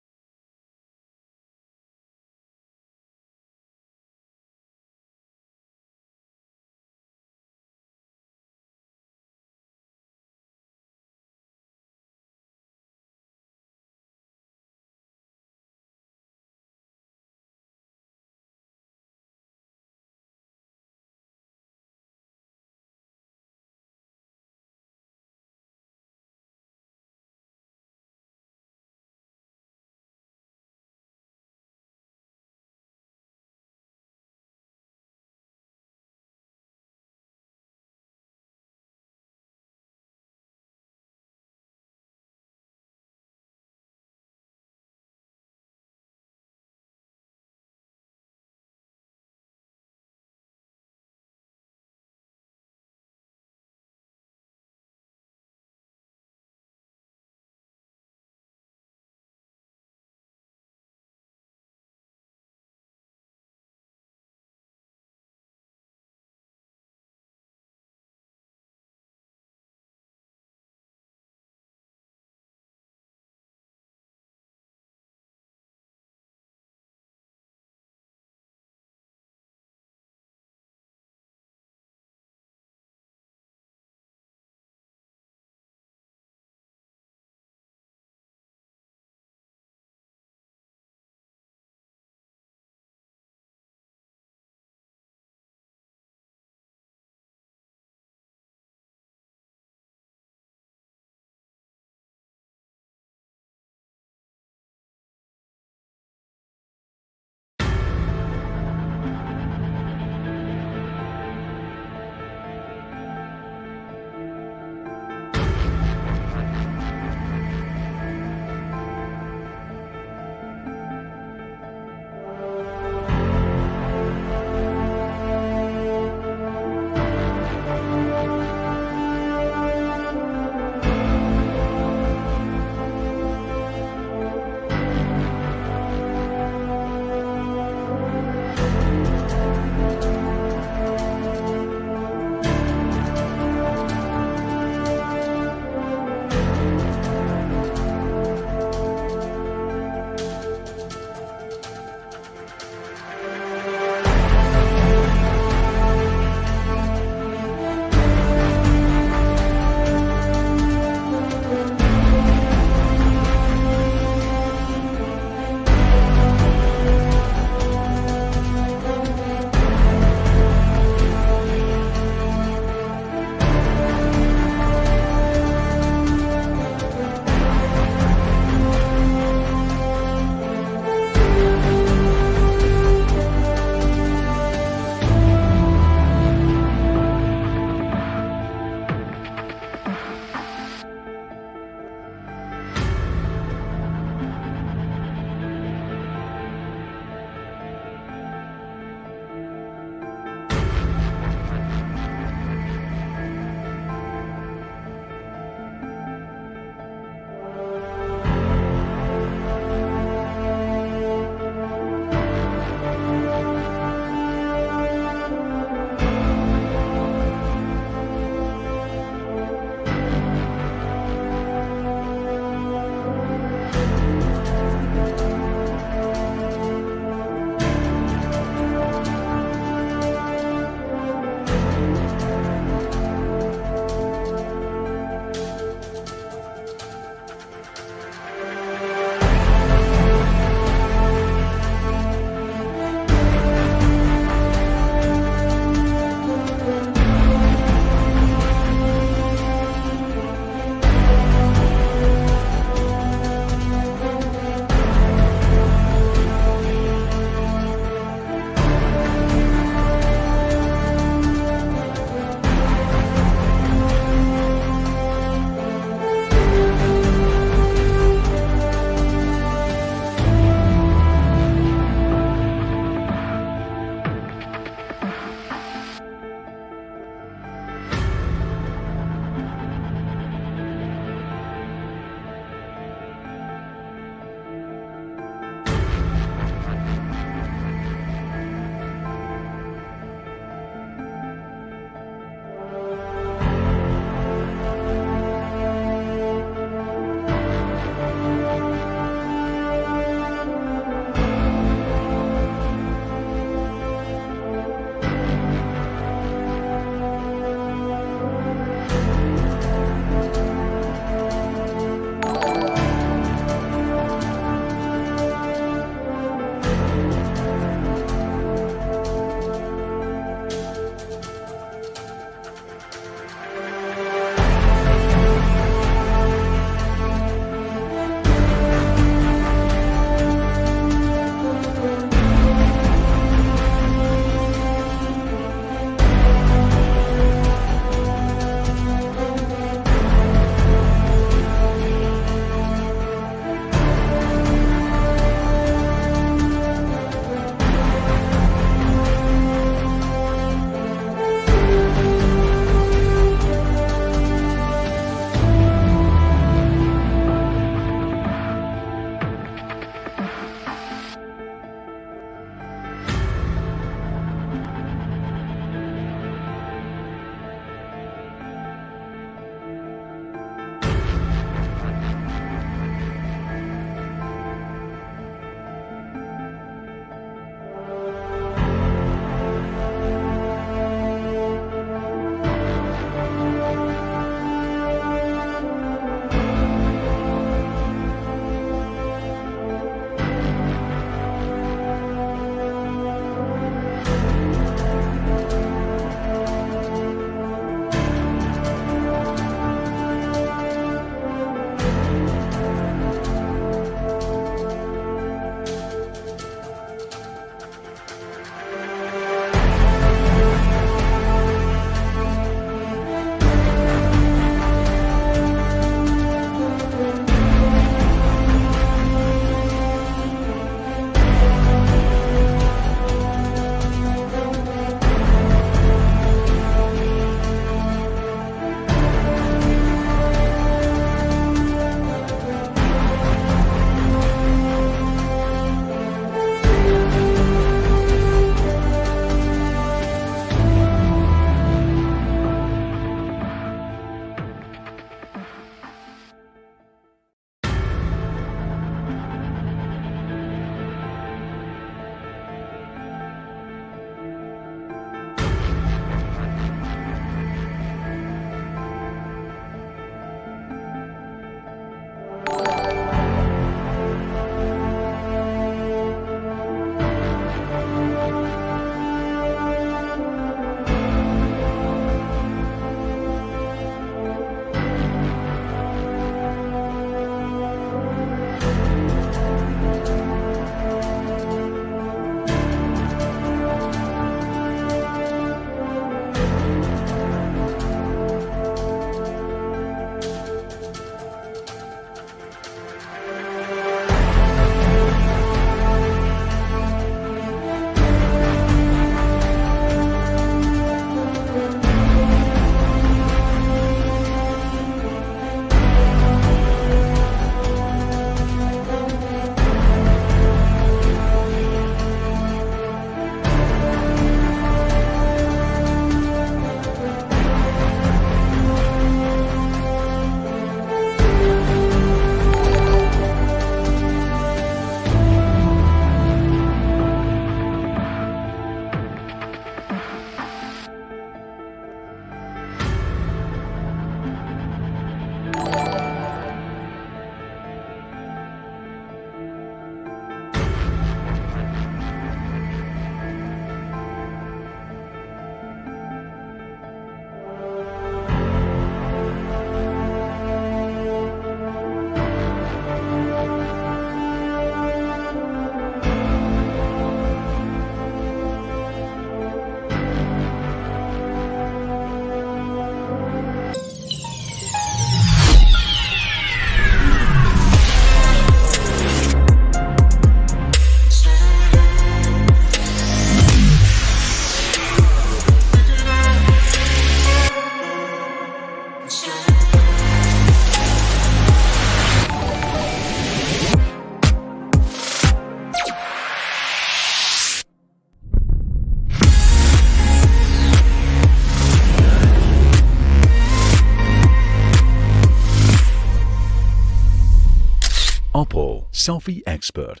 Oppo Selfie Expert.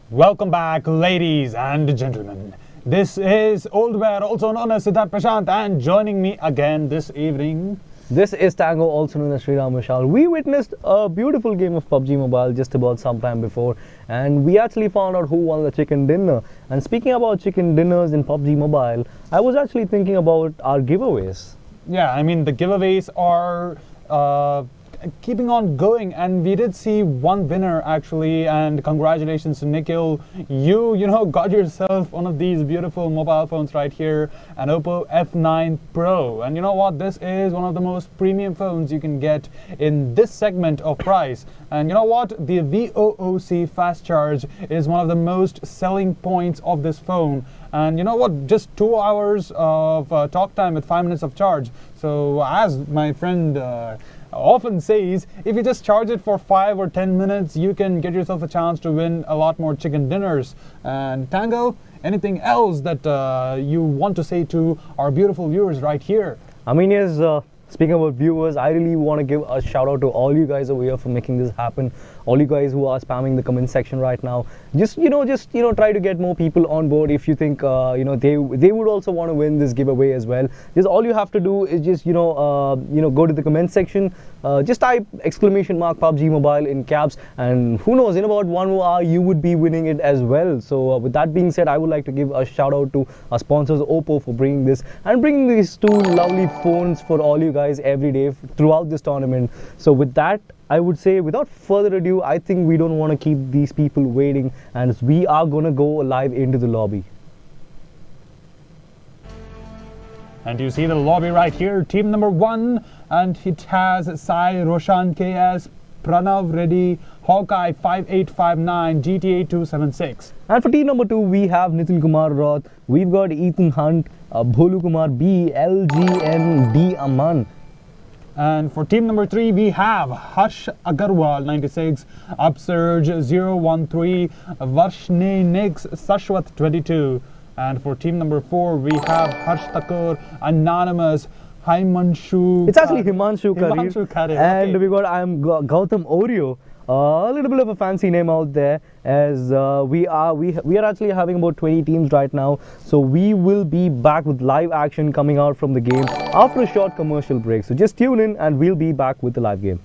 Welcome back, ladies and gentlemen. This is Old Bear, also known as Siddharth Prashant, and joining me again this evening. This is Tango, also known as Sriram Vishal. We witnessed a beautiful game of PUBG Mobile just about some time before, and we actually found out who won the chicken dinner. And speaking about chicken dinners in PUBG Mobile, I was actually thinking about our giveaways. Yeah, I mean, the giveaways are keeping on going, and we did see one winner actually, and congratulations to Nikhil. You know, got yourself one of these beautiful mobile phones right here, an Oppo F9 Pro. And you know what, this is one of the most premium phones you can get in this segment of price. And you know what, the VOOC fast charge is one of the most selling points of this phone. And you know what, just 2 hours of talk time with 5 minutes of charge. So as my friend often says, if you just charge it for 5 or 10 minutes, you can get yourself a chance to win a lot more chicken dinners. And Tango, anything else that you want to say to our beautiful viewers right here? I mean, yes, speaking about viewers, I really want to give a shout out to all you guys over here for making this happen. All you guys who are spamming the comment section right now, just try to get more people on board. If you think they would also want to win this giveaway as well, just all you have to do is just go to the comment section, just type !PUBG Mobile in caps, and who knows, in about 1 hour you would be winning it as well. So with that being said, I would like to give a shout out to our sponsors Oppo for bringing this and bringing these two lovely phones for all you guys every day throughout this tournament. So with that, I would say, without further ado, I think we don't want to keep these people waiting, and we are going to go live into the lobby. And you see the lobby right here, team number 1, and it has Sai, Roshan KS, Pranav Reddy, Hawkeye 5859, GTA 276. And for team number 2, we have Nitin Kumar Roth, we've got Ethan Hunt, Bholu Kumar B, LGN D Aman. And for team number 3, we have Harsh Agarwal 96, Upsurge 013, Varshne Nix Sashwat 22. And for team number 4, we have Harsh Thakur, Anonymous, Himanshu. It's actually Himanshu Karir. And we got Gautam Oreo. A little bit of a fancy name out there, as we are actually having about 20 teams right now. So we will be back with live action coming out from the game after a short commercial break. So just tune in and we'll be back with the live game.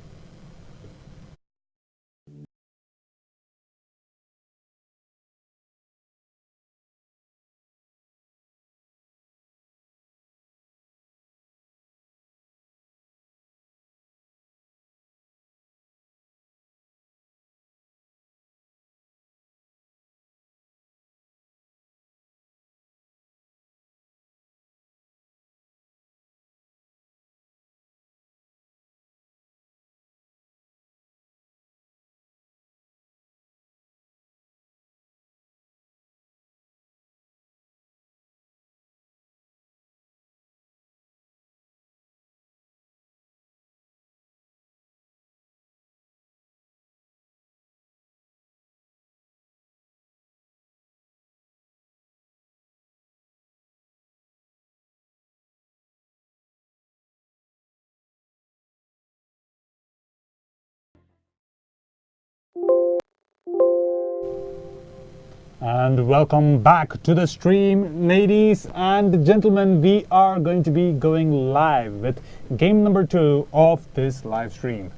And welcome back to the stream, ladies and gentlemen. We are going to be going live with game number 2 of this live stream.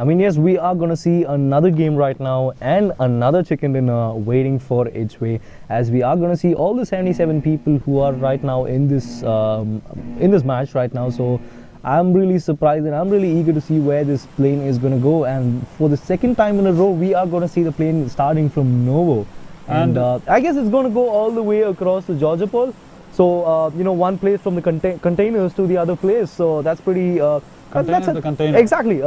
I mean, yes, we are going to see another game right now and another chicken dinner waiting for its way, as we are going to see all the 77 people who are right now in this match right now. So I'm really surprised and I'm really eager to see where this plane is going to go. And for the second time in a row, we are going to see the plane starting from Novo. And I guess it's going to go all the way across the Georgia Pole. So, you know, one place from the containers to the other place. So that's pretty... container. Exactly.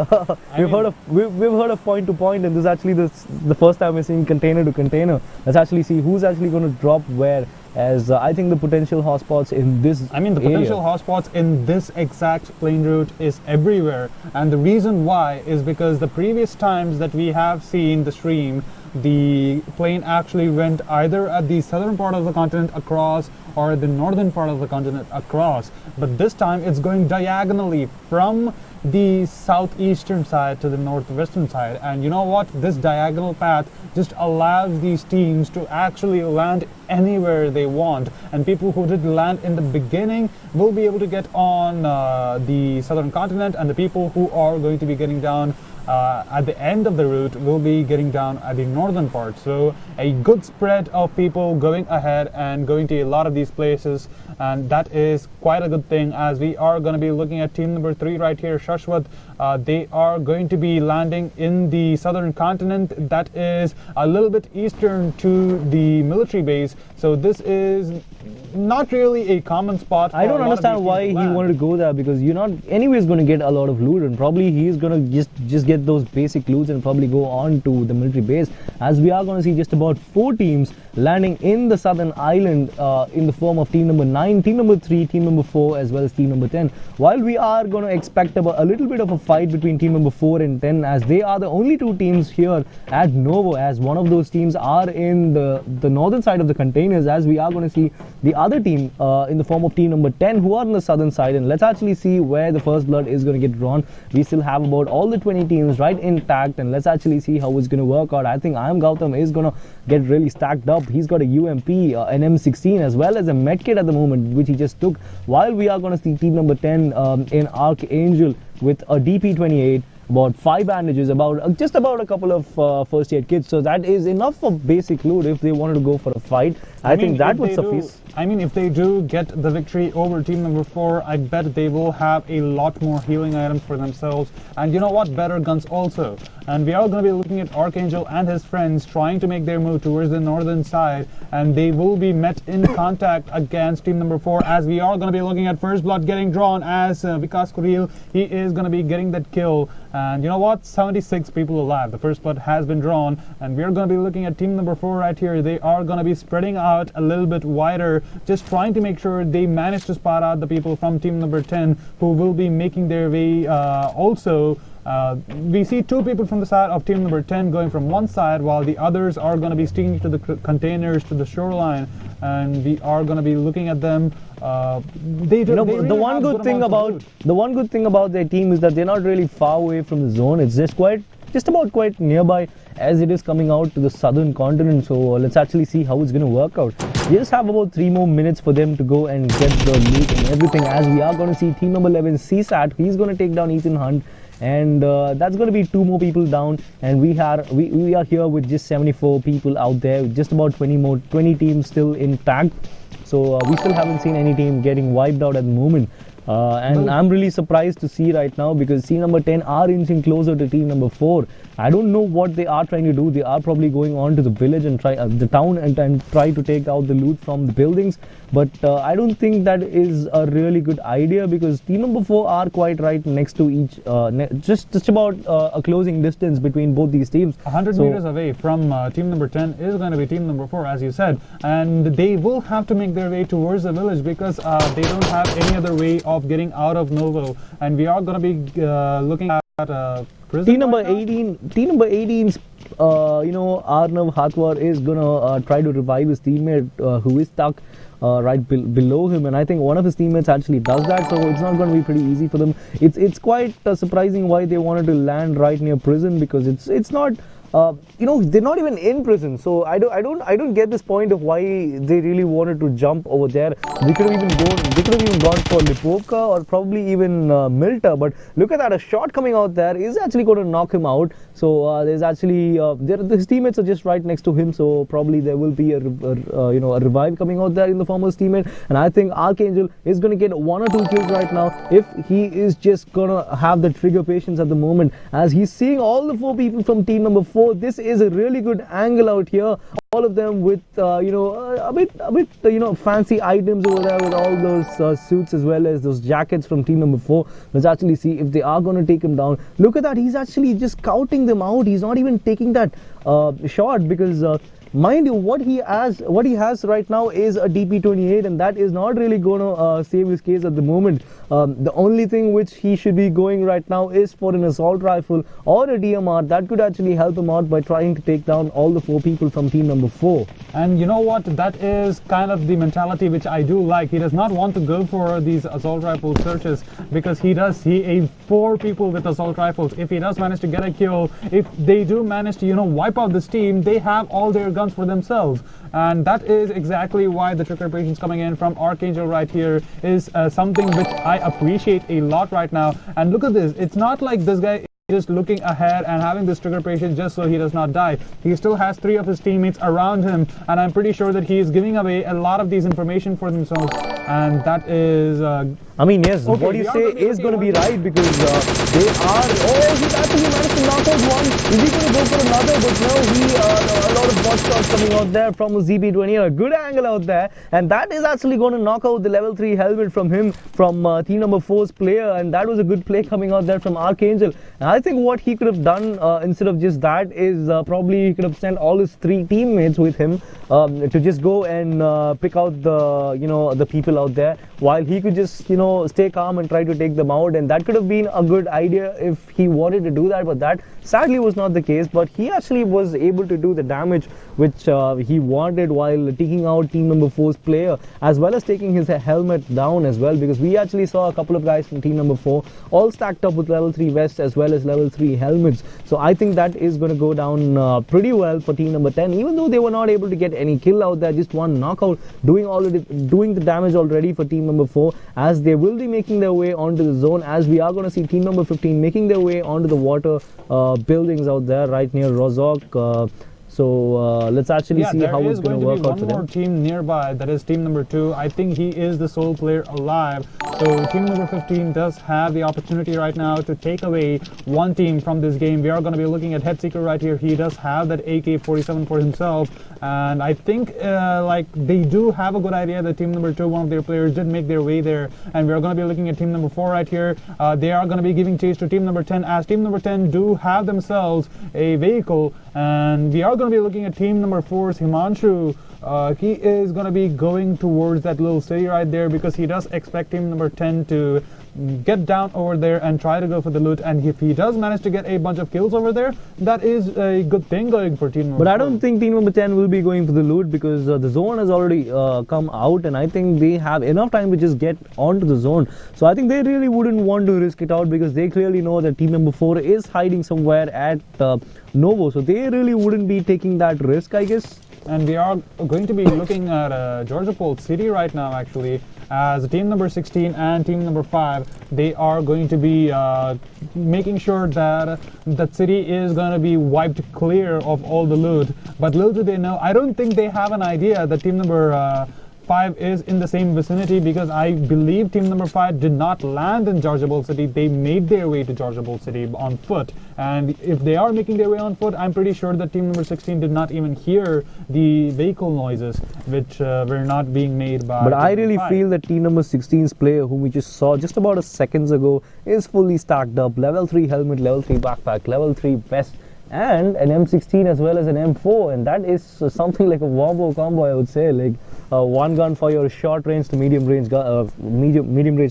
We've heard of point to point, and this is actually the first time we're seeing container to container. Let's actually see who's actually going to drop where, as I think the potential hotspots in this potential hotspots in this exact plane route is everywhere. And the reason why is because the previous times that we have seen the stream, the plane actually went either at the southern part of the continent across or the northern part of the continent across, but this time it's going diagonally from the southeastern side to the northwestern side. And you know what, this diagonal path just allows these teams to actually land anywhere they want, and people who did land in the beginning will be able to get on the southern continent, and the people who are going to be getting down at the end of the route will be getting down at the northern part. So a good spread of people going ahead and going to a lot of these places, and that is quite a good thing, as we are going to be looking at team number 3 right here, Shashwat. They are going to be landing in the southern continent, that is a little bit eastern to the military base. So this is not really a common spot. I don't understand why he wanted to go there, because you're not anyways going to get a lot of loot, and probably he's going to just get those basic loots and probably go on to the military base, as we are going to see just about 4 teams landing in the southern island in the form of team number 9, team number 3, team number 4, as well as team number 10. While we are going to expect a little bit of a fight between team number 4 and 10, as they are the only 2 teams here at Novo, as one of those teams are in the northern side of the containers, as we are going to see the other team in the form of team number 10 who are on the southern side. And let's actually see where the first blood is going to get drawn. We still have about all the 20 teams right intact, and let's actually see how it's going to work out. I think Gautam is going to get really stacked up. He's got a UMP, an M16, as well as a medkit at the moment, which he just took, while we are going to see team number 10 in Archangel with a DP28, about 5 bandages, just about a couple of first aid kits. So that is enough for basic loot if they wanted to go for a fight. I think that would suffice. I mean, if they do get the victory over team number 4, I bet they will have a lot more healing items for themselves, and you know what, better guns also. And we are going to be looking at Archangel and his friends trying to make their move towards the northern side, and they will be met in contact against team number 4, as we are going to be looking at first blood getting drawn, as Vikas Kuril, he is going to be getting that kill. And you know what, 76 people alive, the first blood has been drawn, and we are going to be looking at team number 4 right here. They are going to be spreading out a little bit wider, just trying to make sure they manage to spot out the people from team number 10 who will be making their way also. We see 2 people from the side of team number 10 going from one side, while the others are going to be sticking to the containers to the shoreline, and we are going to be looking at them. The one good thing about their team is that they're not really far away from the zone. It's just about quite nearby, as it is coming out to the southern continent. So let's actually see how it's going to work out. We just have about 3 more minutes for them to go and get the loot and everything, as we are going to see team number 11 CSAT. He's going to take down Ethan Hunt, and that's going to be 2 more people down, and we are here with just 74 people out there, with just about 20 teams still intact. So we still haven't seen any team getting wiped out at the moment. And I'm really surprised to see right now, because team number 10 are inching closer to team number 4. I don't know what they are trying to do. They are probably going on to the village and try the town and try to take out the loot from the buildings. But I don't think that is a really good idea, because team number 4 are quite right next to each, just about a closing distance between both these teams. 100 meters away from team number 10 is going to be team number 4, as you said, and they will have to make their way towards the village, because they don't have any other way of getting out of Novo. And we are going to be looking at prison. Team number 18's Arnav Hathwar is gonna try to revive his teammate who is stuck right below him, and I think one of his teammates actually does that, so it's not going to be pretty easy for them. It's quite surprising why they wanted to land right near prison, because it's not you know, they're not even in prison. So I don't get this point of why they really wanted to jump over there. They could have even gone for Lipovka or probably even Milta. But look at that, a shot coming out there is actually going to knock him out. So there's actually his teammates are just right next to him. So probably there will be a revive coming out there in the form of his teammate. And I think Archangel is going to get 1 or 2 kills right now if he is just going to have the trigger patience at the moment, as he's seeing all the 4 people from team number 4. This is a really good angle out here. All of them with a bit fancy items over there, with all those suits as well as those jackets from team number 4. Let's actually see if they are going to take him down. Look at that, he's actually just scouting them out. He's not even taking that shot because mind you, what he has right now is a DP28, and that is not really going to save his case at the moment. The only thing which he should be going right now is for an assault rifle or a DMR. That could actually help him out by trying to take down all the 4 people from team number 4. And you know what, that is kind of the mentality which I do like. He does not want to go for these assault rifle searches, because he does see 4 people with assault rifles. If he does manage to get a kill, if they do manage to wipe out this team, they have all their guns for themselves. And that is exactly why the trigger patience coming in from Archangel right here is something which I appreciate a lot right now. And look at this, it's not like this guy just looking ahead and having this trigger patience just so he does not die. He still has 3 of his teammates around him, and I'm pretty sure that he is giving away a lot of these information for themselves, and that is I mean, yes, okay, what you say is going to be right, because they are... Oh, he's actually managed to knock out one. Is he going to go for another? But no, a lot of bot shots coming out there from a ZB20. A good angle out there. And that is actually going to knock out the level 3 helmet from him, from team number 4's player. And that was a good play coming out there from Archangel. And I think what he could have done instead of just that is probably he could have sent all his 3 teammates with him to just go and pick out the people out there, while he could just, stay calm and try to take them out. And that could have been a good idea if he wanted to do that, but that sadly was not the case. But he actually was able to do the damage which he wanted while taking out team number 4's player, as well as taking his helmet down as well, because we actually saw a couple of guys from team number 4 all stacked up with level 3 vests as well as level 3 helmets. So I think that is going to go down pretty well for team number 10, even though they were not able to get any kill out there. Just one knockout doing the damage already for team number 4, as they will be making their way onto the zone, as we are going to see team number 15 making their way onto the water buildings out there right near Rozok. So let's actually see how it's going to work out for them. One more team nearby, that is team number 2. I think he is the sole player alive. So team number 15 does have the opportunity right now to take away one team from this game. We are going to be looking at Headseeker right here. He does have that AK-47 for himself. And I think they do have a good idea that team number 2, one of their players, did make their way there. And we are going to be looking at team number 4 right here. They are going to be giving chase to team number 10, as team number 10 do have themselves a vehicle. And we are going to be looking at team number 4's Himanshu. He is going to be going towards that little city right there, because he does expect team number 10 to get down over there and try to go for the loot. And if he does manage to get a bunch of kills over there, that is a good thing going for team number 4. But I don't think team number 10 will be going for the loot, because the zone has already come out, and I think they have enough time to just get onto the zone. So I think they really wouldn't want to risk it out, because they clearly know that team number 4 is hiding somewhere at Novo. So they really wouldn't be taking that risk, I guess. And we are going to be looking at Georgia Pole City right now, actually, as team number 16 and team number 5, they are going to be making sure that that city is going to be wiped clear of all the loot. But little do they know, I don't think they have an idea that team number 5 is in the same vicinity, because I believe team number 5 did not land in Georgia Bowl City. They made their way to Georgia Bowl City on foot, and if they are making their way on foot, I'm pretty sure that team number 16 did not even hear the vehicle noises which were not being made by But I really feel that team number 16's player, whom we just saw just about a seconds ago, is fully stacked up. Level 3 helmet, level 3 backpack, level 3 vest, and an M16 as well as an M4, and that is something like a wombo combo, I would say. Like one gun for your short range to medium range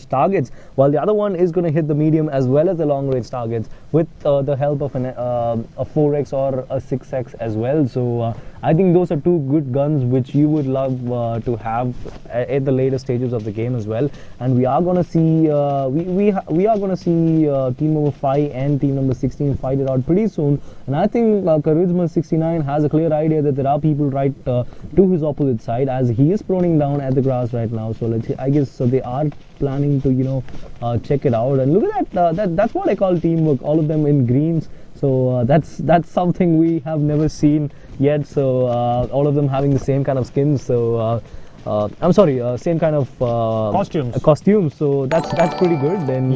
targets, while the other one is going to hit the medium as well as the long range targets with the help of a 4x or a 6x as well. So I think those are two good guns which you would love to have at the later stages of the game as well. And we are gonna see we are gonna see team number 5 and team number 16 fight it out pretty soon. And I think Charisma69 has a clear idea that there are people right to his opposite side, as he is proning down at the grass right now. So let's see, I guess so they are planning to check it out. And look at that, that's what I call teamwork, all of them in greens. So that's something we have never seen yet. So all of them having the same kind of skins. So I'm sorry, same kind of costumes. So that's pretty good. Then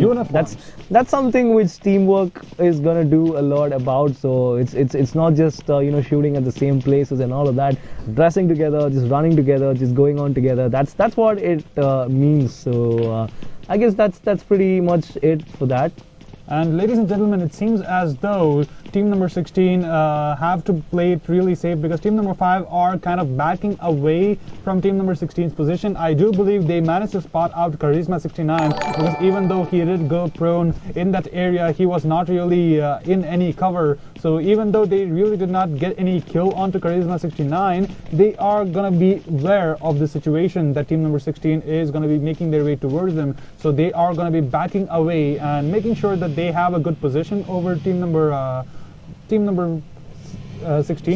that's something which teamwork is gonna do a lot about. So it's not just shooting at the same places and all of that. Dressing together, just running together, just going on together. That's what it means. So I guess that's pretty much it for that. And ladies and gentlemen, it seems as though team number 16 have to play it really safe, because team number 5 are kind of backing away from team number 16's position. I do believe they managed to spot out Charisma69, because even though he did go prone in that area, he was not really in any cover. So even though they really did not get any kill onto Charisma69, they are going to be aware of the situation that team number 16 is going to be making their way towards them. So they are going to be backing away and making sure that they have a good position over team number 16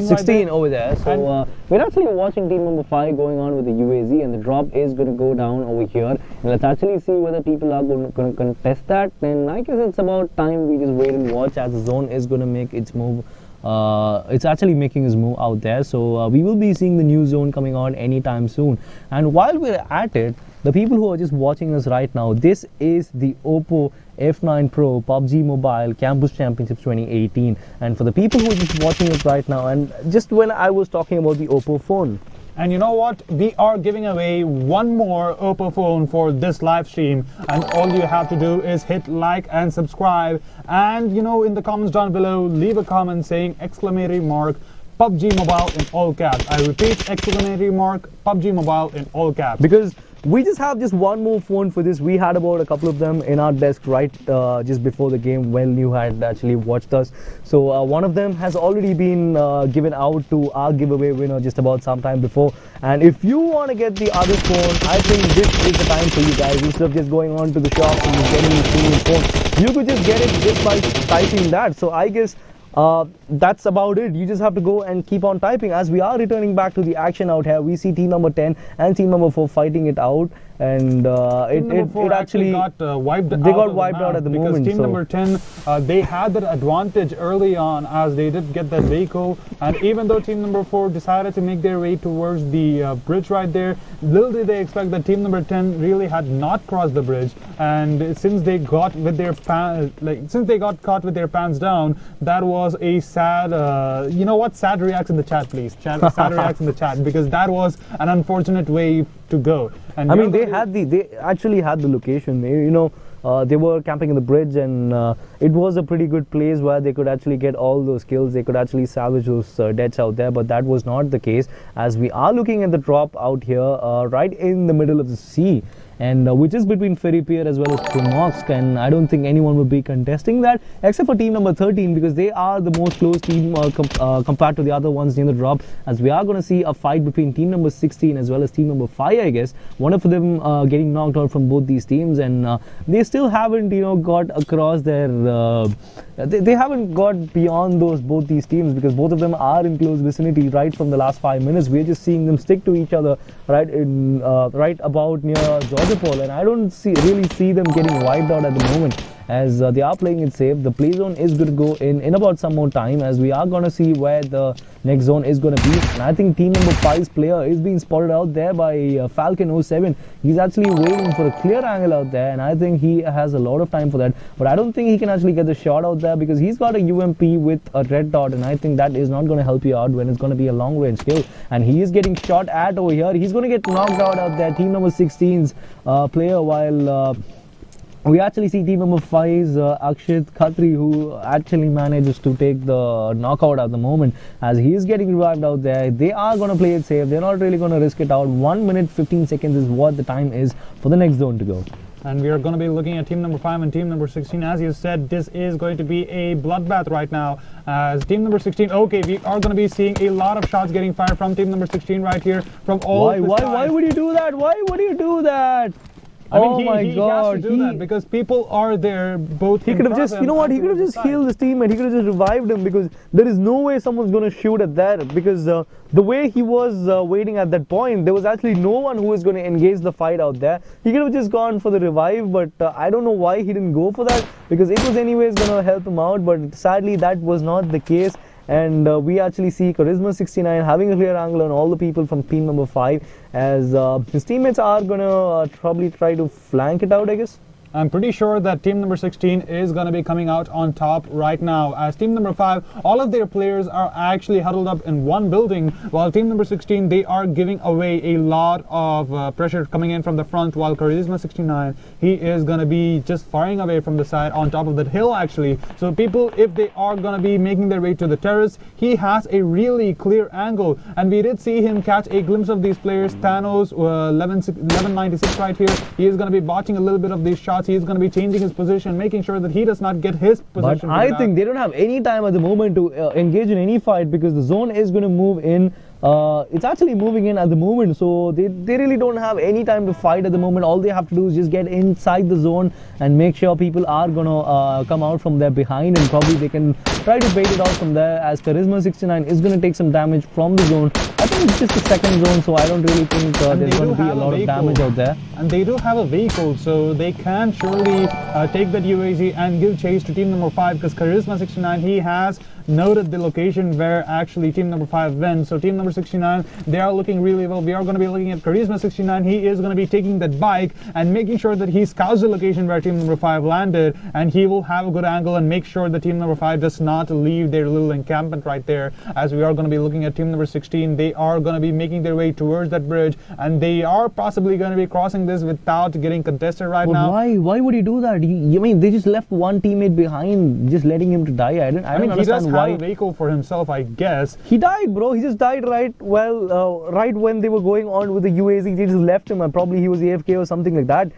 right over there. So we're actually watching team number 5 going on with the UAZ, and the drop is going to go down over here. And let's actually see whether people are going to contest that. And I guess it's about time we just wait and watch, as the zone is going to make its move. It's actually making its move out there. So we will be seeing the new zone coming on anytime soon. And while we're at it, the people who are just watching us right now, this is the Oppo F9 Pro PUBG Mobile Campus Championships 2018. And for the people who are just watching us right now, and just when I was talking about the Oppo phone, and you know what, we are giving away one more Oppo phone for this live stream, and all you have to do is hit like and subscribe, and in the comments down below, leave a comment saying !PUBG Mobile in all caps. I repeat, !PUBG Mobile in all caps. Because we just have just one more phone for this. We had about a couple of them in our desk right just before the game when you had actually watched us. So one of them has already been given out to our giveaway winner just about some time before. And if you want to get the other phone, I think this is the time for you guys. Instead of just going on to the shop and just getting the single phone, you could just get it just by typing that. So I guess that's about it. You just have to go and keep on typing. As we are returning back to the action out here, we see team number 10 and team number 4 fighting it out, and it actually got wiped out. They got wiped out at the moment. Because team number 10, they had that advantage early on, as they did get that vehicle. And even though team number 4 decided to make their way towards the bridge right there, little did they expect that team number 10 really had not crossed the bridge. And since they got with their got caught with their pants down, that was a sad, sad reacts in the chat, please. Sad reacts in the chat, because that was an unfortunate way to go. And I mean, they actually had the location. They were camping in the bridge, and it was a pretty good place where they could actually get all those kills. They could actually salvage those deaths out there, but that was not the case, as we are looking at the drop out here right in the middle of the sea, and which is between Ferry Pier as well as Primorsk, and I don't think anyone would be contesting that except for team number 13, because they are the most close team compared to the other ones near the drop, as we are going to see a fight between team number 16 as well as team number 5, I guess. One of them getting knocked out from both these teams, and they still haven't got across their they haven't got beyond both these teams, because both of them are in close vicinity right from the last 5 minutes. We're just seeing them stick to each other right about near Georgopol, and I don't really see them getting wiped out at the moment, as they are playing it safe. The play zone is going to go in about some more time, as we are going to see where the next zone is going to be. And I think team number 5's player is being spotted out there by Falcon 07. He's actually waiting for a clear angle out there, and I think he has a lot of time for that, but I don't think he can actually get the shot out there, because he's got a UMP with a red dot, and I think that is not going to help you out when it's going to be a long range kill. And he is getting shot at over here. He's going to get knocked out there, team number 16's player, while we actually see team number 5's Akshit Khatri, who actually manages to take the knockout at the moment, as he is getting revived out there. They are going to play it safe. They're not really going to risk it out. 1 minute 15 seconds is what the time is for the next zone to go. And we are going to be looking at team number 5 and team number 16. As you said, this is going to be a bloodbath right now. As team number 16, okay, we are going to be seeing a lot of shots getting fired from team number 16 right here. From all Why would you do that? Why would you do that? I mean, he has to do that because people are there both. He could have just, you know what, he could have just healed his teammate. He could have just revived him, because there is no way someone's going to shoot at that, because the way he was waiting at that point, there was actually no one who was going to engage the fight out there. He could have just gone for the revive, but I don't know why he didn't go for that, because it was anyways going to help him out, but sadly that was not the case. And we actually see Charisma69 having a clear angle on all the people from team number 5, as his teammates are gonna probably try to flank it out, I guess. I'm pretty sure that team number 16 is going to be coming out on top right now, as team number 5, all of their players are actually huddled up in one building, while team number 16, they are giving away a lot of pressure coming in from the front, while Charisma69, he is going to be just firing away from the side on top of that hill actually. So people, if they are going to be making their way to the terrace, he has a really clear angle, and we did see him catch a glimpse of these players. Thanos 1196 right here, he is going to be botching a little bit of these shots. He is going to be changing his position, making sure that he does not get his position. But I think they don't have any time at the moment to engage in any fight, because the zone is going to move in. It's actually moving in at the moment, so they really don't have any time to fight at the moment. All they have to do is just get inside the zone and make sure people are gonna come out from there behind, and probably they can try to bait it out from there, as Charisma69 is gonna take some damage from the zone. I think it's just the second zone, so I don't really think there's going to be a lot of damage out there. And they do have a vehicle, so they can surely take that UAZ and give chase to team number 5, because Charisma69, he has noted the location where actually team number 5 went. So team number 69, they are looking really well. We are going to be looking at Charisma69. He is going to be taking that bike and making sure that he scouts the location where team number 5 landed, and he will have a good angle and make sure that team number 5 does not leave their little encampment right there. As we are going to be looking at team number 16, they are going to be making their way towards that bridge, and they are possibly going to be crossing this without getting contested right now. Why would he do that? I mean, they just left one teammate behind, just letting him to die. I don't understand he does why. Have a vehicle for himself, I guess. He died, bro. He just died right when they were going on with the UAZ. They just left him, and probably he was AFK or something like that.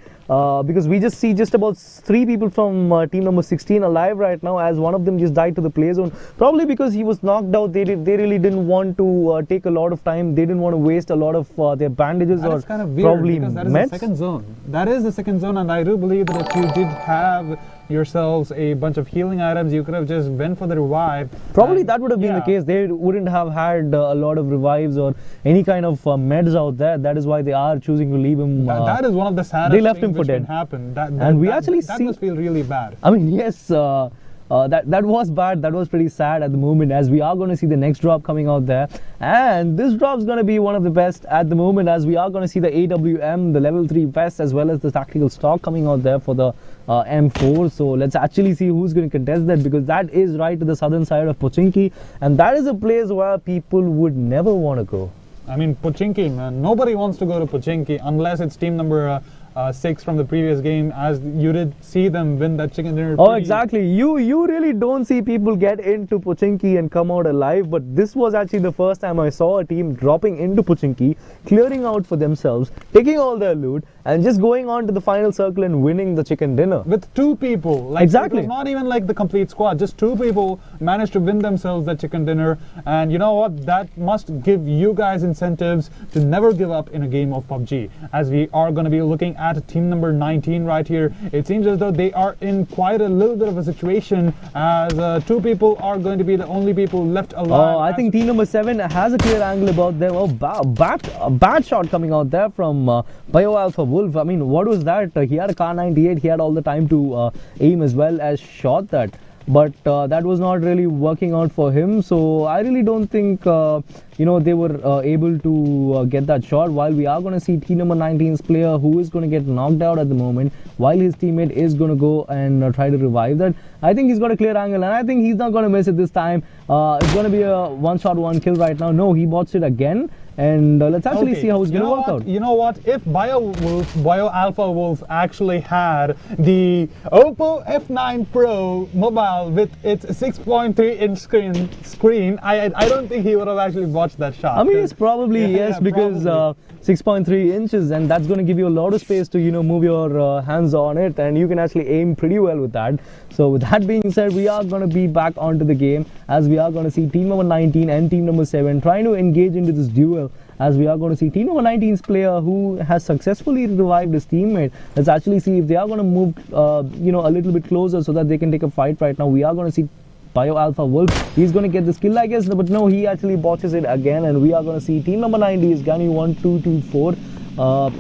Because we just see just about 3 people from team number 16 alive right now, as one of them just died to the play zone. Probably because he was knocked out. They really didn't want to take a lot of time. They didn't want to waste a lot of their bandages, or kind of weird, probably because that is meds. the second zone. That is the second zone, and I do believe that if you did have yourselves a bunch of healing items, you could have just went for the revive. Probably that would have been the case. They wouldn't have had a lot of revives or any kind of meds out there. That is why they are choosing to leave him. That is one of the saddest they left things him for dead. Happen. That must feel really bad. I mean, yes. That was bad. That was pretty sad at the moment, as we are going to see the next drop coming out there, and this drop is going to be one of the best at the moment, as we are going to see the AWM, the level 3 vest, as well as the tactical stock coming out there for the M4. So let's actually see who's going to contest that, because that is right to the southern side of Pochinki, and that is a place where people would never want to go. I mean, Pochinki, man, nobody wants to go to Pochinki unless it's team number 6 from the previous game, as you did see them win that chicken dinner. Oh, exactly. You really don't see people get into Pochinki and come out alive, but this was actually the first time I saw a team dropping into Pochinki, clearing out for themselves, taking all their loot, and just going on to the final circle and winning the chicken dinner. With 2 people. Like, exactly. It was not even like the complete squad. Just 2 people managed to win themselves that chicken dinner. And you know what? That must give you guys incentives to never give up in a game of PUBG. As we are going to be looking at team number 19 right here. It seems as though they are in quite a little bit of a situation, as 2 people are going to be the only people left alive. Oh, I think team number 7 has a clear angle about them. Oh, bad shot coming out there from Bio Alpha Wolf. I mean, what was that? He had a Car 98. He had all the time to aim as well as shot that. But that was not really working out for him. So I really don't think they were able to get that shot. While we are going to see team number 19's player who is going to get knocked out at the moment, while his teammate is going to go and try to revive that. I think he's got a clear angle, and I think he's not going to miss it this time. It's going to be a 1-shot 1 kill right now. No, he botched it again. And let's actually see how it's going to work out. You know what? If Bio Alpha Wolf actually had the Oppo F9 Pro mobile with its 6.3-inch screen, I don't think he would have actually watched that shot. I mean, it's probably yes, because 6.3 inches, and that's going to give you a lot of space to, you know, move your hands on it, and you can actually aim pretty well with that. So with that being said, we are going to be back onto the game, as we are going to see team number 19 and team number 7 trying to engage into this duel, as we are going to see team number 19's player who has successfully revived his teammate. Let's actually see if they are going to move you know, a little bit closer so that they can take a fight right now. We are going to see Bio Alpha Wolf. He's going to get the skill, I guess, but no, he actually botches it again, and we are going to see team number 90 is Gunny 1224,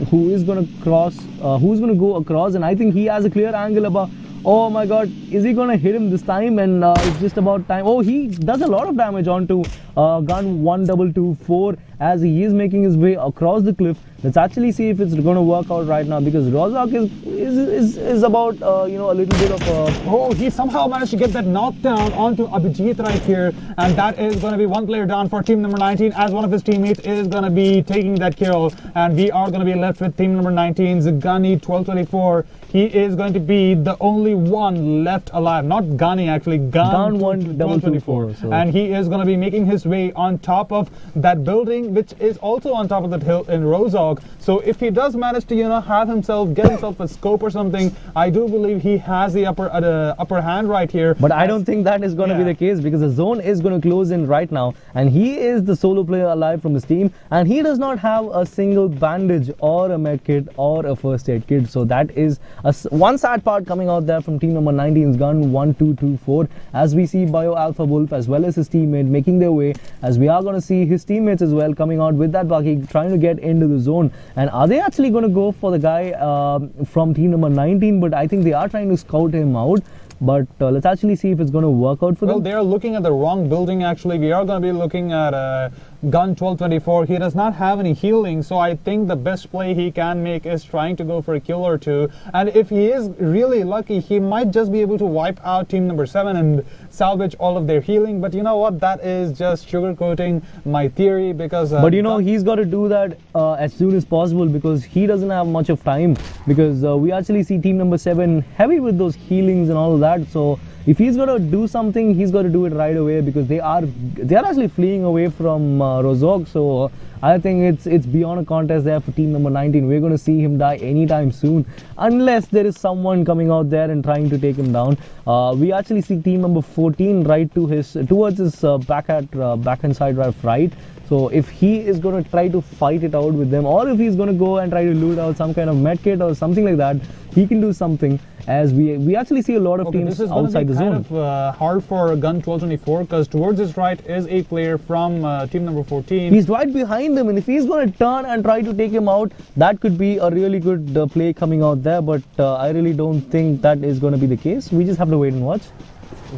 who is going to cross, who's going to go across, and I think he has a clear angle about. Oh my god, is he going to hit him this time? And it's just about time. Oh, he does a lot of damage onto gun 1224 as he is making his way across the cliff. Let's actually see if it's going to work out right now, because Rozok is about you know, a little bit of oh, he somehow managed to get that knockdown onto Abhijit right here, and that is going to be one player down for team number 19, as one of his teammates is going to be taking that kill, and we are going to be left with team number 19's Gunny 1224. He is going to be the only one left alive, not Gunny actually, Gun 1224, so. And he is going to be making his way on top of that building, which is also on top of that hill in Rozok. So if he does manage to, you know, get himself a scope or something, I do believe he has the upper hand right here. But I don't think that is going to be the case, because the zone is going to close in right now, and he is the solo player alive from his team, and he does not have a single bandage or a med kit or a first aid kit. So that is one sad part coming out there from team number 19's Gun 1224, as we see Bio Alpha Wolf as well as his teammate making their way, as we are going to see his teammates as well coming out with that buggy trying to get into the zone. And are they actually going to go for the guy from team number 19? But I think they are trying to scout him out. But let's actually see if it's going to work out for them. Well, they are looking at the wrong building actually. We are going to be looking at Gun 1224. He does not have any healing, so I think the best play he can make is trying to go for a kill or two. And if he is really lucky, he might just be able to wipe out team number 7 and salvage all of their healing. But you know what? That is just sugarcoating my theory, because but you know, he's got to do that as soon as possible, because he doesn't have much of time, because we actually see team number 7 heavy with those healings and all of that. So if he's got to do something, he's got to do it right away, because they are actually fleeing away from Rozok. So I think it's beyond a contest there for team number 19. We're going to see him die anytime soon, unless there is someone coming out there and trying to take him down. We actually see team number 14 right towards his backhand side right. So if he is going to try to fight it out with them, or if he's going to go and try to loot out some kind of medkit or something like that, he can do something, as we actually see a lot of teams outside the zone. This is kind of hard for Gun 1224, because towards his right is a player from team number 14. He's right behind him, and if he's going to turn and try to take him out, that could be a really good play coming out there. But I really don't think that is going to be the case. We just have to wait and watch.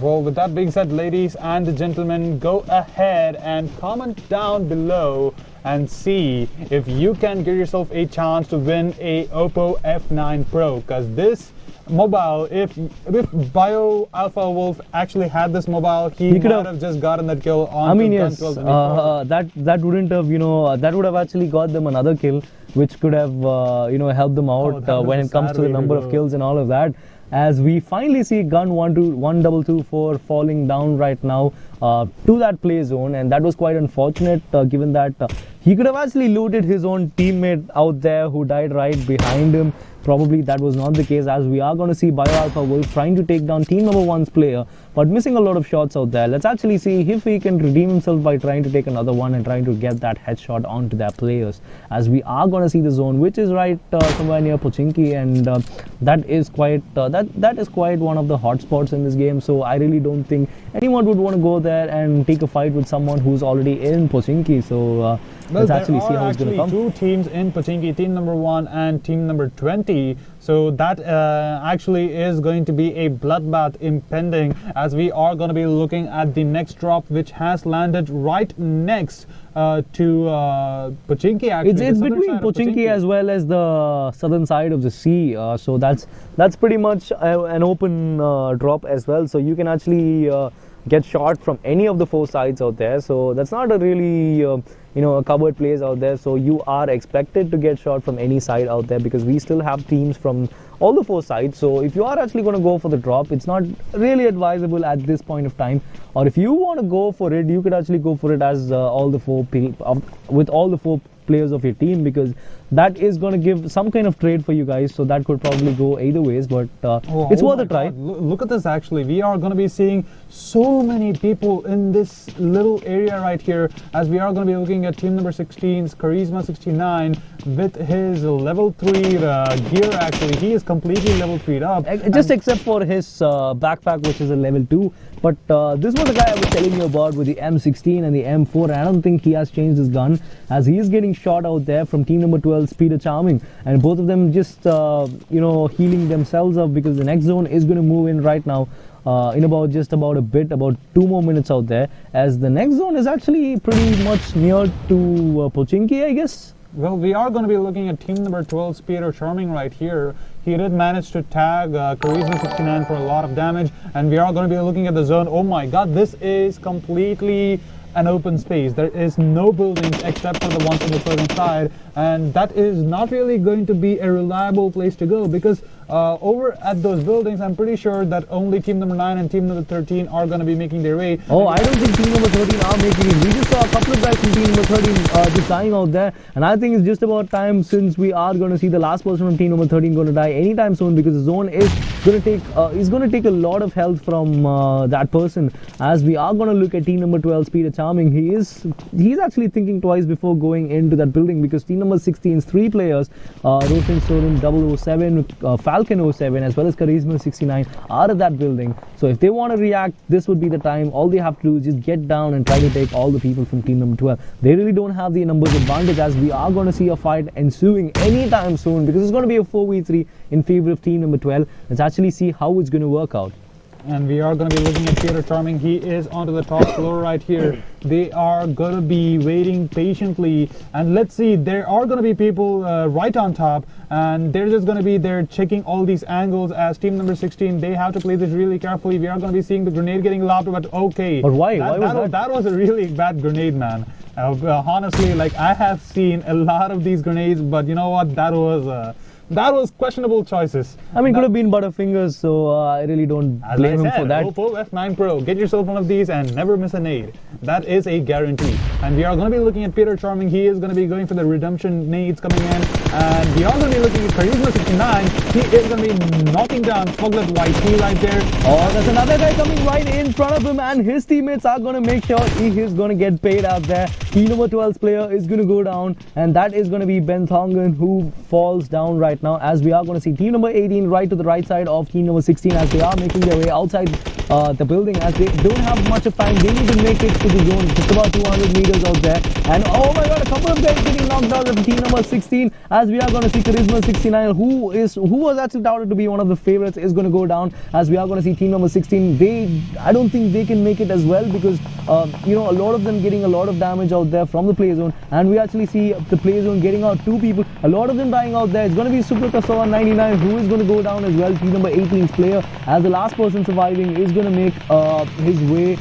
Well, with that being said, ladies and gentlemen, go ahead and comment down below and see if you can give yourself a chance to win a Oppo F9 Pro, because this mobile, if Bio Alpha Wolf actually had this mobile, he could have just gotten that kill on. I mean, yes, that wouldn't have, you know, that would have actually got them another kill, which could have you know, helped them out when it comes to the number of kills and all of that. As we finally see Gun 1224 falling down right now to that play zone, and that was quite unfortunate, given that he could have actually looted his own teammate out there who died right behind him. Probably that was not the case, as we are going to see Bio Alpha Wolf trying to take down team number 1's player, but missing a lot of shots out there. Let's actually see if he can redeem himself by trying to take another one and trying to get that headshot onto their players, as we are going to see the zone, which is right somewhere near Pochinki, and that is quite that is quite one of the hot spots in this game. So I really don't think anyone would want to go there and take a fight with someone who's already in Pochinki. So let's actually see how it's going to come. There are actually 2 teams in Pochinki, team number 1 and team number 20. So that actually is going to be a bloodbath impending, as we are going to be looking at the next drop, which has landed right next to Pochinki. Actually, it's between Pochinki as well as the southern side of the sea. So that's pretty much an open drop as well. So you can actually get shot from any of the 4 sides out there. So that's not a really you know, a covered place out there. So you are expected to get shot from any side out there, because we still have teams from all the 4 sides. So if you are actually going to go for the drop, it's not really advisable at this point of time. Or if you want to go for it, you could actually go for it as all the 4 people, with all the 4 players of your team, because that is going to give some kind of trade for you guys. So that could probably go either ways, but it's worth a try. Look at this. Actually, we are going to be seeing so many people in this little area right here, as we are going to be looking at team number 16's Charisma 69 with his level 3 gear. Actually, he is completely level 3'd up, just except for his backpack, which is a level 2. But this was the guy I was telling you about with the M16 and the M4, and I don't think he has changed his gun, as he is getting shot out there from team number 12, Speeder Charming, and both of them just healing themselves up, because the next zone is going to move in right now in about 2 more minutes out there, as the next zone is actually pretty much near to Pochinki, I guess. Well, we are going to be looking at team number 12, Speeder Charming right here. He did manage to tag Charisma 69 for a lot of damage, and we are going to be looking at the zone. Oh my god, this is completely an open space. There is no buildings except for the ones on the southern side, and that is not really going to be a reliable place to go, because over at those buildings, I'm pretty sure that only team number 9 and team number 13 are going to be making their way. Oh, I don't think team number 13 are making it. We just saw a couple of guys from team number 13 just dying out there, and I think it's just about time, since we are going to see the last person from team number 13 going to die anytime soon, because the zone is going to take a lot of health from that person, as we are going to look at team number 12, Speeder Charming. He's actually thinking twice before going into that building, because team number 16's 3 players, Roshan Sorum 007, Falcon 07, as well as Charisma 69 are at that building. So if they want to react, this would be the time. All they have to do is just get down and try to take all the people from team number 12. They really don't have the numbers advantage, as we are going to see a fight ensuing anytime soon, because it's going to be a 4v3 in favor of team number 12. Let's actually see how it's going to work out. And we are going to be looking at Speeder Charming. He is onto the top floor right here. They are going to be waiting patiently, and let's see, there are going to be people right on top, and they're just going to be there checking all these angles. As team number 16, they have to play this really carefully. We are going to be seeing the grenade getting lobbed, but okay. But why? Why was that? That was a really bad grenade, man. Honestly, like, I have seen a lot of these grenades, but you know what? That was questionable choices. I mean, could have been Butterfingers, so I really don't blame him for that. Oppo F9 Pro, get yourself one of these and never miss a nade. That is a guarantee. And we are going to be looking at Speeder Charming. He is going to be going for the redemption nades coming in. And we are going to be looking at Charisma 69. He is going to be knocking down Foglet YT right there. Oh, there's another guy coming right in front of him, and his teammates are going to make sure he is going to get paid out there. Team number 12's player is going to go down, and that is going to be Ben Thongan, who falls down right now, as we are going to see team number 18 right to the right side of team number 16, as they are making their way outside the building, as they don't have much of time. They need to make it to the zone, just about 200 meters out there. And oh my god, a couple of guys getting knocked out of team number 16, as we are going to see Charisma 69, who was actually touted to be one of the favorites, is going to go down, as we are going to see team number 16. I don't think they can make it as well, because a lot of them getting a lot of damage out there from the play zone, and we actually see the play zone getting out 2 people, a lot of them dying out there. It's going to be Super Kasawa 99 who is going to go down as well. Team number 18's player, as the last person surviving, is going to make his way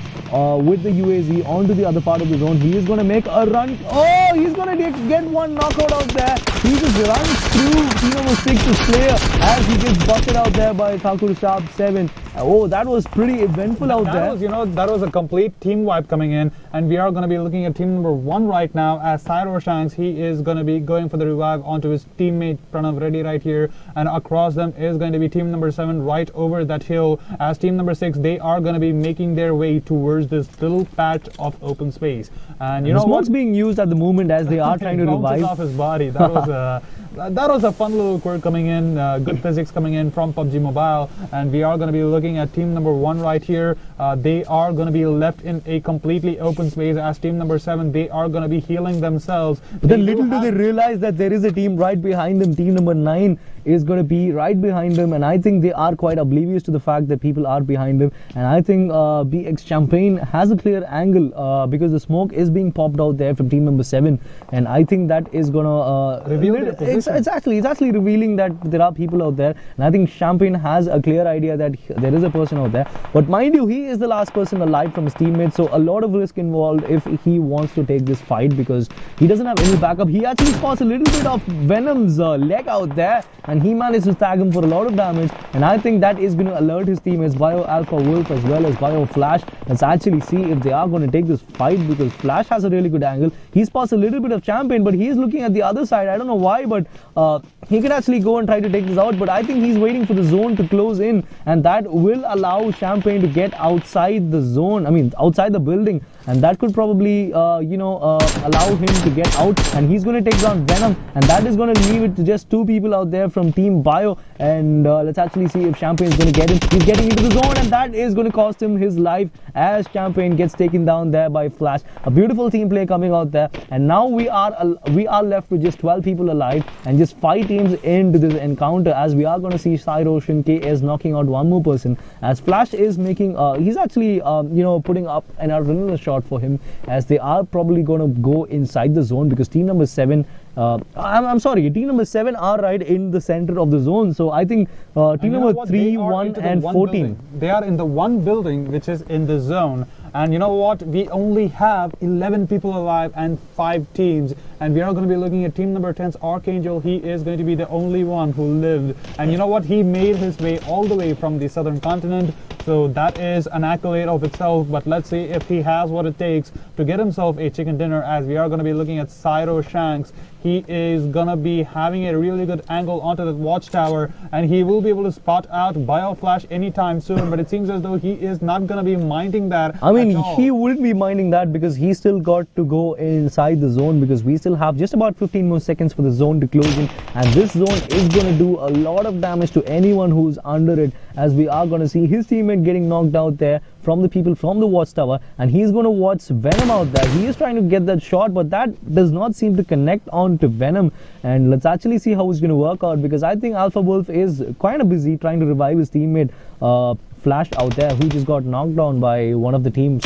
with the UAZ onto the other part of the zone. He is going to make a run. Oh, he's going to get one knockout out there. He just runs through team number 6's player, as he gets busted out there by Thakur Sharp 7. Oh, that was pretty eventful out there. That was a complete team wipe coming in, and we are going to be looking at team number 1 right now, as Cyror Shanks, he is going to be going for the revive onto his teammate Pranav Reddy right here, and across them is going to be team number 7 right over that hill, as team number 6, they are going to be making their way towards this little patch of open space. And you know what's being used at the moment, as they are trying to revive off his body. That was a fun little quirk coming in, good physics coming in from PUBG Mobile, and we are going to be looking at team number 1 right here. They are going to be left in a completely open space, as team number 7, they are going to be healing themselves. But then little do they realize that there is a team right behind them. Team number 9 is going to be right behind them, and I think they are quite oblivious to the fact that people are behind them. And I think BX Champagne has a clear angle, because the smoke is being popped out there from team number 7, and I think that is going to reveal their position. It's actually revealing that there are people out there, and I think Champagne has a clear idea that there is a person out there. But mind you, he is the last person alive from his teammates, so a lot of risk involved if he wants to take this fight, because he doesn't have any backup. He actually spots a little bit of Venom's leg out there, and and he managed to tag him for a lot of damage, and I think that is going to alert his teammates Bio Alpha Wolf as well as Bio Flash. Let's actually see if they are going to take this fight, because Flash has a really good angle. He's passed a little bit of Champion, but he is looking at the other side. I don't know why, but he could actually go and try to take this out, but I think he's waiting for the zone to close in, and that will allow Champagne to get outside the zone, I mean outside the building, and that could probably allow him to get out, and he's going to take down Venom, and that is going to leave it to just 2 people out there from Team Bio. And let's actually see if Champagne is going to get him. He's getting into the zone, and that is going to cost him his life as Champagne gets taken down there by Flash. A beautiful team play coming out there, and now we are left with just 12 people alive and just 5 teams into this encounter, as we are going to see Cyrosh and KS knocking out one more person, as Flash is making he's actually putting up another shot for him, as they are probably going to go inside the zone, because team number 7 I'm sorry, team number 7 are right in the center of the zone. So I think team number 3, 1 and 14. They are in the one building which is in the zone. And you know what? We only have 11 people alive and 5 teams. And we are going to be looking at team number 10's Archangel. He is going to be the only one who lived. And you know what? He made his way all the way from the southern continent. So that is an accolade of itself. But let's see if he has what it takes to get himself a chicken dinner, as we are going to be looking at Cyro Shanks. He is gonna be having a really good angle onto the watchtower, and he will be able to spot out Bioflash anytime soon, but it seems as though he is not gonna be minding that. I mean, he wouldn't be minding that, because he still got to go inside the zone, because we still have just about 15 more seconds for the zone to close in, and this zone is gonna do a lot of damage to anyone who's under it, as we are gonna see his teammate getting knocked out there from the people from the watchtower, and he's going to watch Venom out there. He is trying to get that shot, but that does not seem to connect on to Venom. And let's actually see how it's going to work out, because I think Alpha Wolf is kind of busy trying to revive his teammate Flash out there, who just got knocked down by one of the players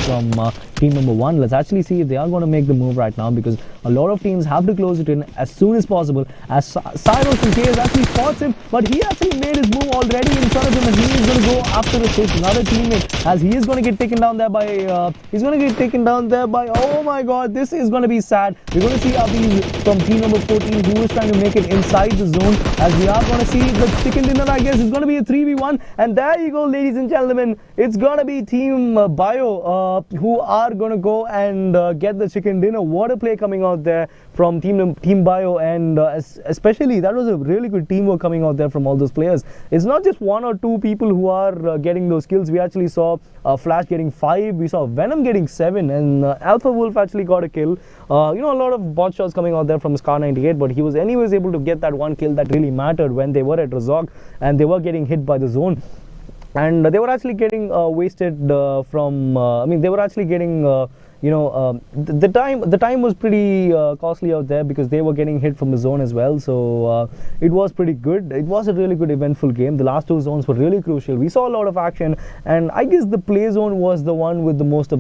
from team number 1. Let's actually see if they are going to make the move right now, because a lot of teams have to close it in as soon as possible, as Cyros and KS actually spots him, but he actually made his move already in front of him, and he is going to go after another teammate, as he is going to get taken down there by oh my god, this is going to be sad. We're going to see Abhi from team number 14, who is trying to make it inside the zone, as we are going to see the chicken dinner, I guess, is going to be a 3v1, and there you go, ladies and gentlemen. It's gonna be team Bio who are gonna go and get the chicken dinner. What a play coming out there from team Bio, and especially that was a really good teamwork coming out there from all those players. It's not just 1 or 2 people who are getting those kills. We actually saw Flash getting 5, we saw Venom getting 7, and Alpha Wolf actually got a kill. A lot of bot shots coming out there from Scar 98, but he was anyways able to get that one kill that really mattered when they were at Razok and they were getting hit by the zone. And they were actually getting wasted from they were actually getting the time was pretty costly out there, because they were getting hit from the zone as well. So it was pretty good. It was a really good eventful game. The last 2 zones were really crucial. We saw a lot of action, and I guess the play zone was the one with the most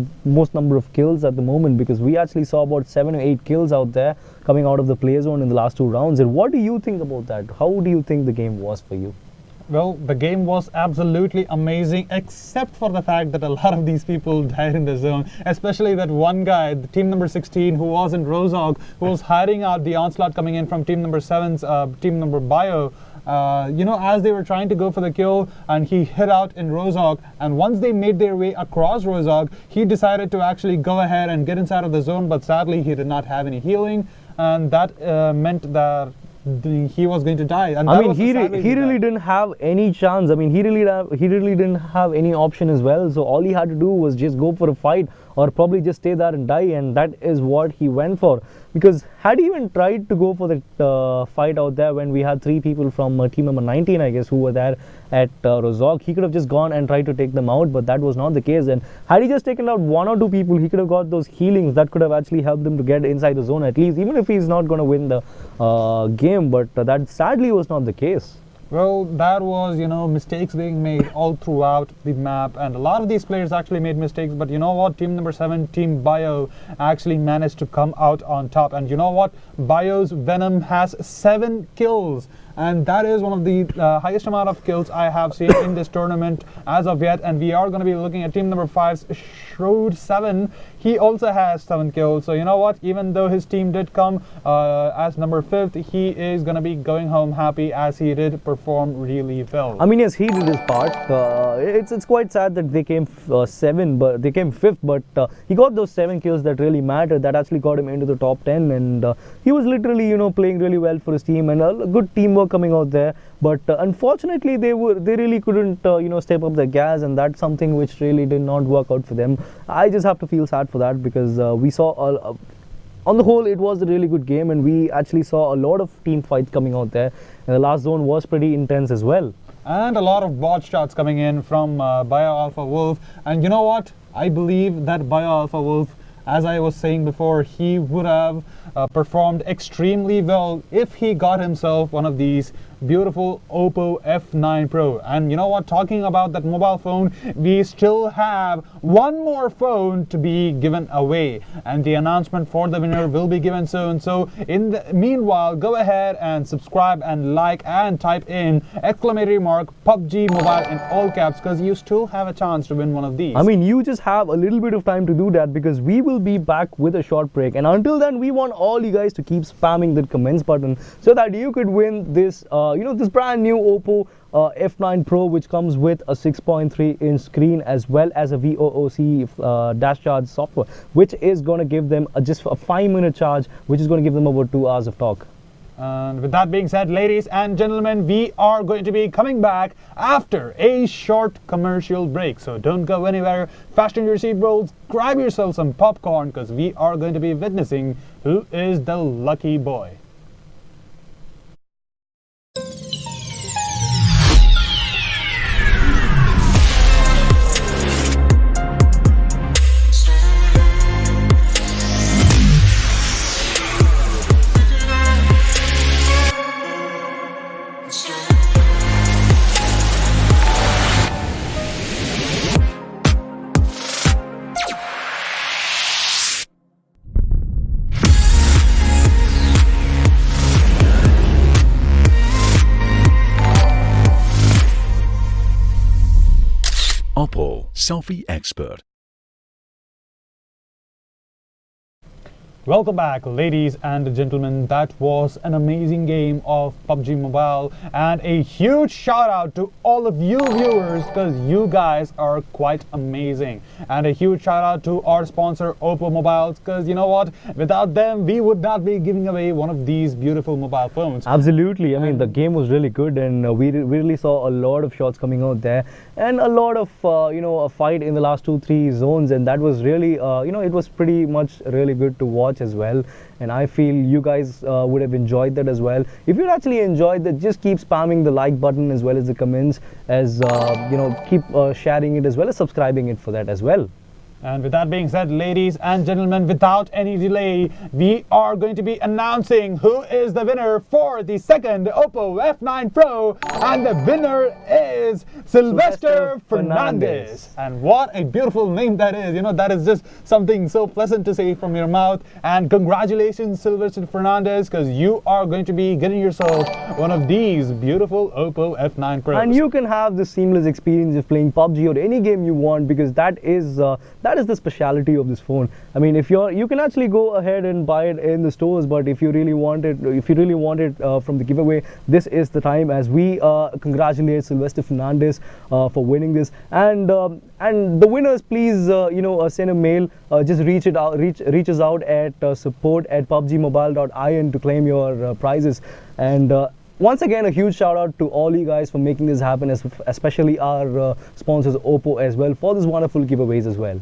number of kills at the moment, because we actually saw about 7 or 8 kills out there coming out of the play zone in the last 2 rounds. And what do you think about that? How do you think the game was for you? Well, the game was absolutely amazing, except for the fact that a lot of these people died in the zone, especially that one guy, the team number 16, who was in Rozog, who was hiding out the onslaught coming in from team number 7's team number Bio. As they were trying to go for the kill, and he hid out in Rozog, and once they made their way across Rozog, he decided to actually go ahead and get inside of the zone, but sadly he did not have any healing, and that meant that he was going to die. And I mean, he really didn't have any chance. I mean, he really didn't have any option as well. So all he had to do was just go for a fight, or probably just stay there and die, and that is what he went for. Because had he even tried to go for the fight out there when we had 3 people from team number 19, I guess, who were there at Rozog, he could have just gone and tried to take them out, but that was not the case. And had he just taken out 1 or 2 people, he could have got those healings that could have actually helped them to get inside the zone at least, even if he's not going to win the game. But that sadly was not the case. Well, that was, mistakes being made all throughout the map, and a lot of these players actually made mistakes, but you know what? Team number 7, Team Bio, actually managed to come out on top. And you know what? Bio's Venom has 7 kills. and that is one of the highest amount of kills I have seen in this tournament as of yet. And we are going to be looking at team number 5's Shroud7. He also has 7 kills. So you know what? Even though his team did come as number 5th, he is going to be going home happy as he did perform really well. I mean, yes, he did his part. It's quite sad that they came 5th, but he got those 7 kills that really mattered. That actually got him into the top 10, and he was literally, you know, playing really well for his team, and a good teamwork coming out there. But unfortunately, they really couldn't, you know, step up their gas, and that's something which really did not work out for them. I just have to feel sad for that, because we saw on the whole, it was a really good game, and we actually saw a lot of team fights coming out there, and the last zone was pretty intense as well. And a lot of bot shots coming in from Bio Alpha Wolf. And you know what? I believe that Bio Alpha Wolf, as I was saying before, he would have performed extremely well if he got himself one of these beautiful Oppo F9 Pro. And you know what, talking about that mobile phone, we still have one more phone to be given away, and the announcement for the winner will be given soon. So in the meanwhile, go ahead and subscribe and like and type in !PUBG Mobile in all caps, because you still have a chance to win one of these. I mean, you just have a little bit of time to do that, because we will be back with a short break, and until then we want all you guys to keep spamming that comments button so that you could win this this brand new Oppo F9 Pro, which comes with a 6.3-inch screen as well as a VOOC dash charge software, which is going to give them just a 5-minute charge, which is going to give them about 2 hours of talk. And with that being said, ladies and gentlemen, we are going to be coming back after a short commercial break. So don't go anywhere, fasten your seatbelts, grab yourself some popcorn, because we are going to be witnessing who is the lucky boy. Oppo Selfie Expert. Welcome back, ladies and gentlemen. That was an amazing game of PUBG Mobile, and a huge shout out to all of you viewers, because you guys are quite amazing. And a huge shout out to our sponsor Oppo Mobiles, because you know what, without them we would not be giving away one of these beautiful mobile phones. Absolutely. I mean, the game was really good, and we really saw a lot of shots coming out there, and a lot of a fight in the last 2-3 zones, and that was really it was pretty much really good to watch as well. And I feel you guys would have enjoyed that as well. If you actually enjoyed that, just keep spamming the like button as well as the comments, as keep sharing it as well as subscribing it for that as well. And with that being said, ladies and gentlemen, without any delay, we are going to be announcing who is the winner for the second Oppo F9 Pro, and the winner is Sylvester Fernandez. And what a beautiful name that is. You know, that is just something so pleasant to say from your mouth. And congratulations, Sylvester Fernandez, because you are going to be getting yourself one of these beautiful Oppo F9 Pros. And you can have the seamless experience of playing PUBG or any game you want, because that is the speciality of this phone. I mean, if you can actually go ahead and buy it in the stores, but if you really want it from the giveaway, this is the time, as we congratulate Sylvester Fernandez for winning this. And the winners, please send a mail, just reach us out at support@pubgmobile.in to claim your prizes. And once again, a huge shout out to all you guys for making this happen, especially our sponsors Oppo as well, for this wonderful giveaways as well.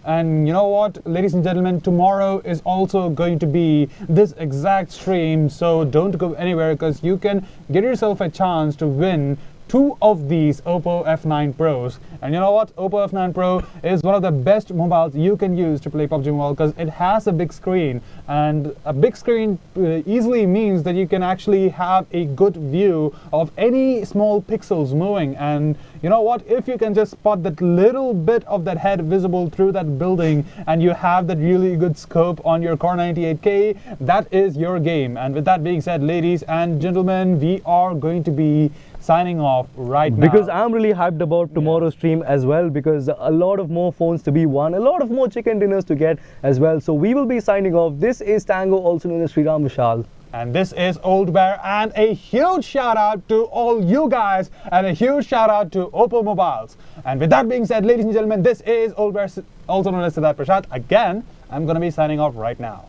And you know what, ladies and gentlemen, tomorrow is also going to be this exact stream, so don't go anywhere, because you can get yourself a chance to win two of these Oppo F9 Pros. And you know what? Oppo F9 Pro is one of the best mobiles you can use to play PUBG Mobile because it has a big screen, and a big screen easily means that you can actually have a good view of any small pixels moving. And you know what? If you can just spot that little bit of that head visible through that building and you have that really good scope on your Core 98K, that is your game. And with that being said, ladies and gentlemen, we are going to be signing off right now. Because I'm really hyped about tomorrow's stream as well, because a lot of more phones to be won, a lot of more chicken dinners to get as well. So we will be signing off. This is Tango, also known as Sriram Vishal. And this is Old Bear, and a huge shout out to all you guys, and a huge shout out to Oppo Mobiles. And with that being said, ladies and gentlemen, this is Old Bear, also known as Siddharth Prashad. Again, I'm going to be signing off right now.